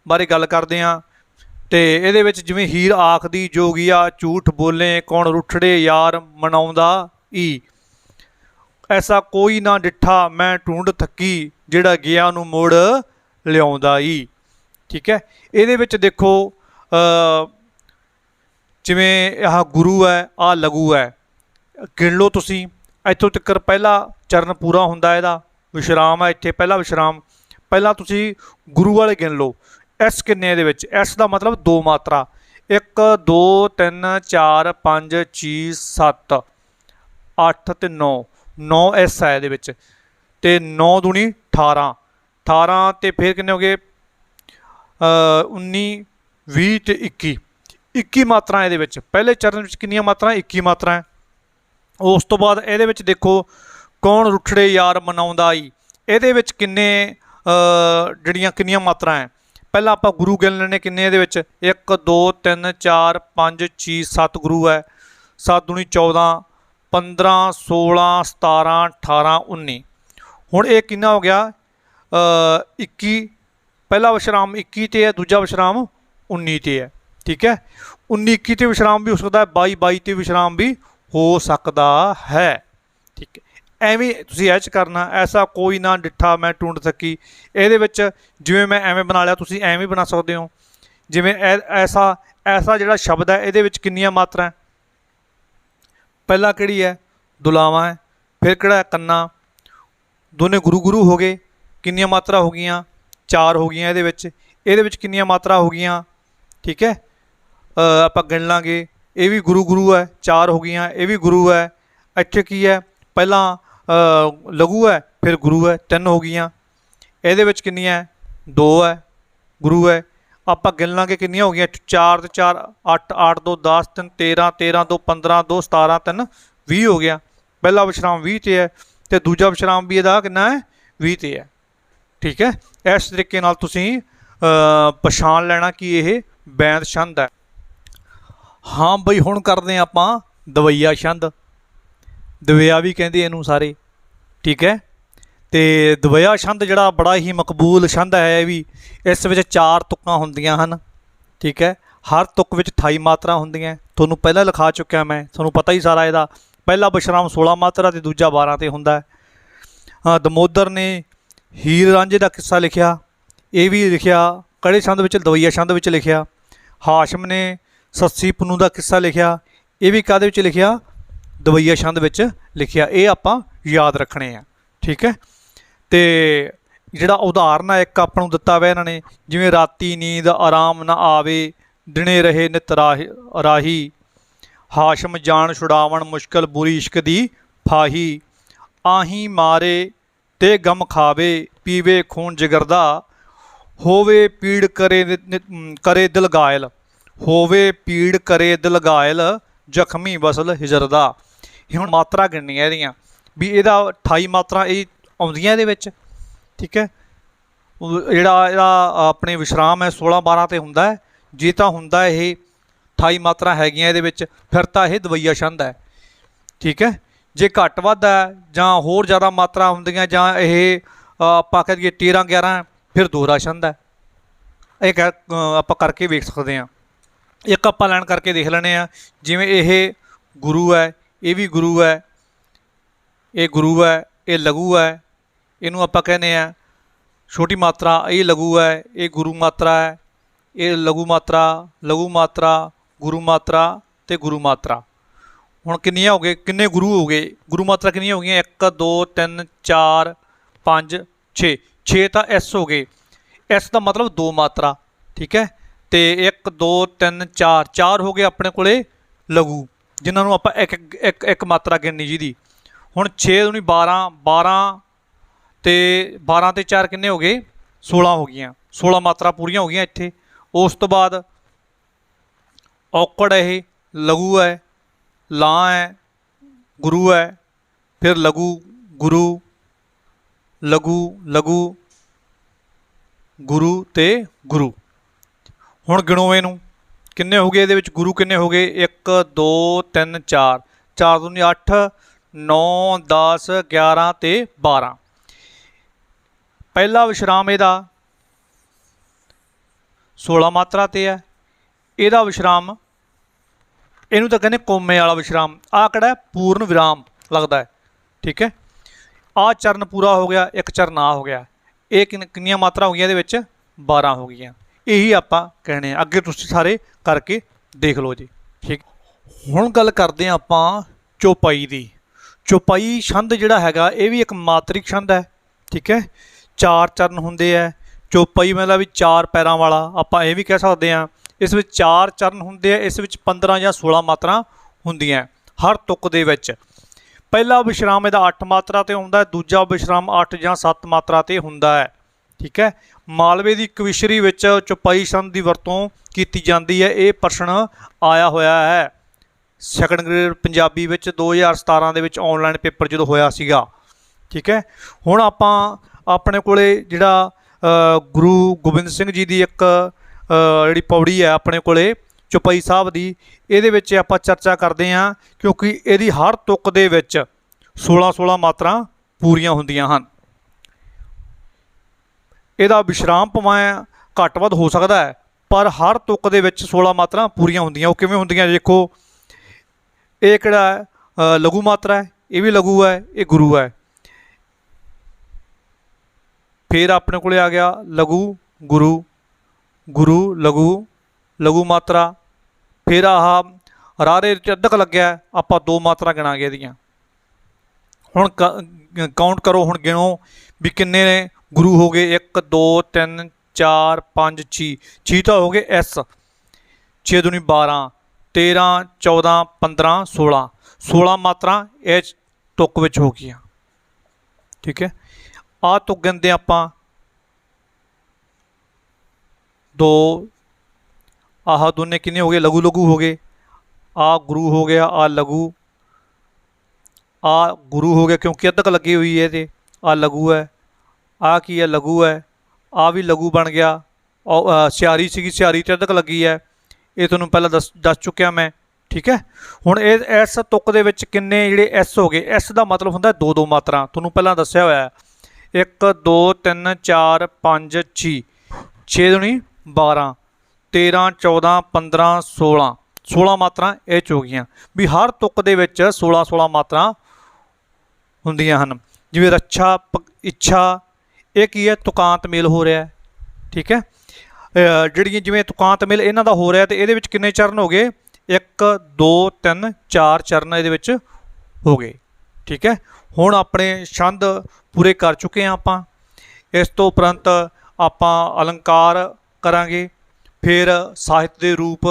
बारे गल करदे हां, तो इहदे विच जिवें हीर आखदी जोगिया झूठ बोले कौन रुठड़े यार मनाउंदा ई, ऐसा कोई ना डिठा मैं ढूंढ थकी जिहड़ा गया नूं मुड़ लिआउंदा ई। ठीक है, इहदे विच देखो जिवें आह गुरु है, आ लघु है, गिण लो तुसीं ਇੱਥੋਂ तक पहला चरण पूरा होंदा, ਇਹਦਾ विश्राम है ਇੱਥੇ पहला विश्राम। ਪਹਿਲਾਂ ਤੁਸੀਂ गुरु वाले गिन लो। एस किन्ने ਇਹਦੇ ਵਿੱਚ, एस ਦਾ मतलब 2 मात्रा, 1 2 3 4 5 6 7 8 ਤੇ 9, 9 एस है ਇਹਦੇ ਵਿੱਚ, ਤੇ 9 दूनी 18, 18 ਤੇ ਫਿਰ ਕਿੰਨੇ ਹੋ ਗਏ 19 20 ਤੇ 21, 21 ਮਾਤਰਾ ਇਹਦੇ ਵਿੱਚ। ਪਹਿਲੇ ਚਰਨ ਵਿੱਚ ਕਿੰਨੀਆਂ ਮਾਤਰਾ 21 ਮਾਤਰਾ ਹੈ। उस तो बाद ये देखो कौन रुठड़े यार मनाउंदा ई, ये किन्ने जड़ियाँ किन्नियां मात्रा है। पहला आप गुरु गिन लेने किन्ने ये 1 2 3 4 5 6 7 गुरु है, 7 दूनी 14 15 16 17 18 19। हुण ये किन्ना हो गया 21, पहला विश्राम 21 ते है, दूजा विश्राम 19 ते है। ठीक है, 19 21 ते विश्राम भी हो सकता है, 22 22 ते विश्राम भी हो सकता है। ठीक है, ਐਵੇਂ ਤੁਸੀਂ ਇਹ 'ਚ ਕਰਨਾ, ਐਸਾ ਕੋਈ ਨਾ ਡਿੱਠਾ ਮੈਂ ਢੂੰਡ ਸਕੀ। ਇਹਦੇ ਵਿੱਚ ਜਿਵੇਂ ਮੈਂ ਐਵੇਂ ਬਣਾ ਲਿਆ, ਤੁਸੀਂ ਐਵੇਂ ਬਣਾ ਸਕਦੇ ਹੋ। ਜਿਵੇਂ ਐਸਾ ਜਿਹੜਾ ਸ਼ਬਦ ਹੈ ਇਹਦੇ ਵਿੱਚ ਕਿੰਨੀਆਂ ਮਾਤਰਾ ਹੈ, ਪਹਿਲਾਂ ਕਿਹੜੀ ਹੈ ਦੁਲਾਵਾਂ ਹੈ, ਫਿਰ ਕਿਹੜਾ ਹੈ ਕੰਨਾ, ਦੋਨੇ ਗੁਰੂ ਗੁਰੂ ਹੋ ਗਏ, ਕਿੰਨੀਆਂ ਮਾਤਰਾ ਹੋ ਗਈਆਂ 4 ਹੋ ਗਈਆਂ। ਇਹਦੇ ਵਿੱਚ ਕਿੰਨੀਆਂ ਮਾਤਰਾ ਹੋ ਗਈਆਂ। ਠੀਕ ਹੈ, ਆਪਾਂ ਗਿਣ ਲਾਂਗੇ, ये भी गुरु गुरु है 4 हो गई, ये भी गुरु है। इत्थे की है पहला लघु है, फिर गुरु है 3 हो गई। ये किन्नियां 2 है गुरु है। आप गिन लाँगे किन्नियां हो गई 4 ते 4 8 8 2 10 3 13 13 2 15 2 17 3 20 हो गया। पहला विश्राम 20 ते है, तो दूजा विश्राम भी इहदा कितना है 20 ते है। ठीक है, इस तरीके नाल तुसीं पछाण लेना कि यह बैंद छंद है। हाँ बई हुण करदे आं आपां दवैया छंद। दवैया भी कहंदे इहनूं सारे, ठीक है। तो दवैया छंद जिहड़ा बड़ा ही मकबूल छंद है, ये भी इस विच 4 तुक्कां हुंदियां हन, ठीक है। हर तुक विच 28 मात्रा हुंदियां, तुहानूं पहलां लिखा चुक्या मैं, तुहानूं पता ही सारा इहदा। पहला विश्राम 16 मात्रा ते दूजा 12 ते हुंदा है। दमोदर ने हीर रांझे का किस्सा लिखिया, ये भी लिखिया कड़े छंद विच, दवैया छंद विच लिखिया। हाशम ने सस्सी पुन्नू का किस्सा लिखिया, ये भी काहदे विच लिखिया, दवैया छंद विच लिखिया। ये आपां याद रखने हैं, ठीक है। तो जिहड़ा उदाहरण है एक आपां नूं दित्ता वा इन्हां ने, जिवें राती नींद आराम ना आवे, दिने रहे नित राही, हाशम जान छुड़ावन मुश्किल बुरी इश्क दी फाही, आही मारे ते गम खावे, पीवे खून जिगरदा, होवे पीड़ करे दिल घायल, होवे पीड़ करे दिल घायल, जख्मी वसल हिजरदा। हुण मात्रा गिननी है इहदियां भी, इहदा 28 मात्रा ये आउंदियां इहदे विच, ठीक है। जिहड़ा अपने विश्राम है 16-12 ते हुंदा है, जे तां हुंदा ये 28 मात्रा हैगियां इहदे विच, फिर तां ये दवैया छंद है, ठीक है। जे घट वध है जां होर ज़्यादा मात्रा हुंदियां जां ये आपां कह दईए 13-11, फिर दोहरा छंद है। एक आपां करके वेख सकते हैं। एक आपां लाइन करके देख लैने आ, जिवें ये गुरु है, ये भी गुरु है, ये गुरु है, ये लघु है, इनू आपां कहने आ छोटी मात्रा, ये लघु है, ये गुरु मात्रा है, ये लघु मात्रा, गुरु मात्रा ते गुरु मात्रा। हुण किन्नियां हो गए, किन्ने गुरु हो गए, गुरु मात्रा किन्नियां हो गई, 1 2 3 4 5 6, 6 तो एस हो गए। एस का मतलब 2 मात्रा, ठीक है। तो 1 2 3 4 4 हो गए अपने कोले लघु, जिन्होंने आप एक मात्रा गिननी जी दी। हुण 6 दूनी 12, 12 तो 12 ते 4 किन्ने हो गए, 16 हो गई, 16 मात्रा पूरियां हो गई इत्थे। उस तो बाद औकड़ है, लघु है, ला है, गुरु है, फिर लघु गुरु, लघु लघु गुरु ते गुरु। हुण गिणो इनू किन्ने हो गए, ये गुरु किन्ने हो गए, 1 2 3 4, 4 दूनी 8 9 10 11 ते 12। पहला विश्राम इहदा 16 मात्रा ते है, इहदा विश्राम इनू तो कहने कोमे वाला विश्राम, आ किहड़ा पूर्ण विराम लगता है, ठीक है। आ चरण पूरा हो गया, एक चरण आ हो गया, ये कितनी मात्रा हो गई, ये 12 हो गई। यही आप कहने, अगे तुसीं सारे करके देख लो जी, ठीक। हुण गल करते हैं आपां चौपाई की। चौपाई छंद जिहड़ा हैगा ये भी एक मात्रिक छंद है, ठीक है। 4 चरण हुंदे है। चौपाई मतलब भी 4 पैरां वाला, आपां ये भी कह सकते हैं। इस विच 4 चरण हुंदे, इस विच 15 या 16 मात्रा हुंदियां हर तुक दे विच। पहला विश्राम इहदा 8 मात्रा ते हुंदा है, दूजा विश्राम 8 या 7 मात्रा ते हुंदा है, ठीक है। मालवे की कविशरी विच चौपाई छंद की वरतों की जाती है। ये प्रश्न आया होया है second grade Punjabi which 2017 they which online paper जो होया सीगा, ठीक है। हुण आपां अपने कोले जिहड़ा गुरु गोबिंद सिंह जी की एक जिहड़ी पौड़ी है अपने कोले चौपाई साहब की, इहदे विच आपां चर्चा करते हैं, क्योंकि इहदी हर तुक दे विच 16-16 मात्रा पूरियां हुंदियां हन। इहदा विश्राम भावें घट वध हो सकता है, पर हर तुक दे विच 16 मात्रा पूरियां हुंदियां। वो किवें हुंदियां देखो, ये किहड़ा लघु मात्रा है, ये भी लघु है, ये गुरु है। फिर अपने कोले आ गया लघु गुरु, गुरु लघु, लघु मात्रा। फिर आह रारे अद्धक लग्या, आपां 2 मात्रा गिना गए दियां। हुण काउंट करो, हुण गिनो भी किन्ने गुरु हो गए, 1 2 3 4 5 6 तो हो गए एस, 6 दूनी 12 13 14 15 16, 16 मात्रा इस तुक विच हो गई, ठीक है। आ तुक गिनते आपां 2, आह दोने किन्ने हो गए, लघु लघु हो गए। आ गुरु हो गया, आ लघु, आ गुरु हो गया क्योंकि अद्धक लगी हुई है, ये आ लघु है, ਆ ਕੀ ਹੈ, ਲਘੂ ਹੈ, ਆ ਵੀ ਲਘੂ ਬਣ ਗਿਆ। ਸਿਆਰੀ ਸੀਗੀ, ਸਿਆਰੀ ਤੇ ਅੱਧਕ ਲੱਗੀ ਹੈ, ਇਹ ਤੁਹਾਨੂੰ ਪਹਿਲਾਂ ਦੱਸ ਚੁੱਕਿਆ ਮੈਂ। ਠੀਕ ਹੈ, ਹੁਣ ਇਹ ਇਸ ਤੁਕ ਦੇ ਵਿੱਚ ਕਿੰਨੇ ਜਿਹੜੇ ਐਸ ਹੋ ਗਏ, ਐਸ ਦਾ ਮਤਲਬ ਹੁੰਦਾ ਦੋ ਦੋ ਮਾਤਰਾ, ਤੁਹਾਨੂੰ ਪਹਿਲਾਂ ਦੱਸਿਆ ਹੋਇਆ 1 2 3 4 5 6 6 दूनी 12 13 14 15 16 16 ਮਾਤਰਾ ਇਹ 'ਚ ਹੋ ਗਈਆਂ ਵੀ ਹਰ ਤੁਕ ਦੇ ਵਿੱਚ 16 ਮਾਤਰਾ ਹੁੰਦੀਆਂ ਹਨ। ਜਿਵੇਂ ਰੱਛਾ, ਇੱਛਾ, ਇਹ ਕੀ ਹੈ, ਤੁਕਾਂਤ ਮੇਲ ਹੋ ਰਿਹਾ। ਠੀਕ ਹੈ, ਜਿਹੜੀਆਂ ਜਿਵੇਂ ਤੁਕਾਂਤ ਮੇਲ ਇਹਨਾਂ ਦਾ ਹੋ ਰਿਹਾ ਤੇ ਇਹਦੇ ਵਿੱਚ ਕਿੰਨੇ ਚਰਨ ਹੋ ਗਏ, 1 2 3 4 ਚਰਨ ਇਹਦੇ ਵਿੱਚ ਹੋ ਗਏ। ਠੀਕ ਹੈ, ਹੁਣ ਆਪਣੇ ਛੰਦ ਪੂਰੇ ਕਰ ਚੁੱਕੇ ਹਾਂ ਆਪਾਂ। ਇਸ ਤੋਂ ਉਪਰੰਤ ਆਪਾਂ ਅਲੰਕਾਰ ਕਰਾਂਗੇ, ਫਿਰ ਸਾਹਿਤ ਦੇ ਰੂਪ,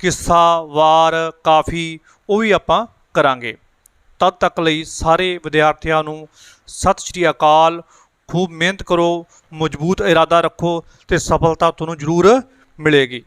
ਕਿੱਸਾ, ਵਾਰ, ਕਾਫੀ ਉਹ ਵੀ ਆਪਾਂ ਕਰਾਂਗੇ। ਤਦ ਤੱਕ ਲਈ ਸਾਰੇ ਵਿਦਿਆਰਥੀਆਂ ਨੂੰ ਸਤਿ ਸ਼੍ਰੀ ਅਕਾਲ। खूब मेहनत करो, मजबूत इरादा रखो तो सफलता तुहानूं जरूर मिलेगी।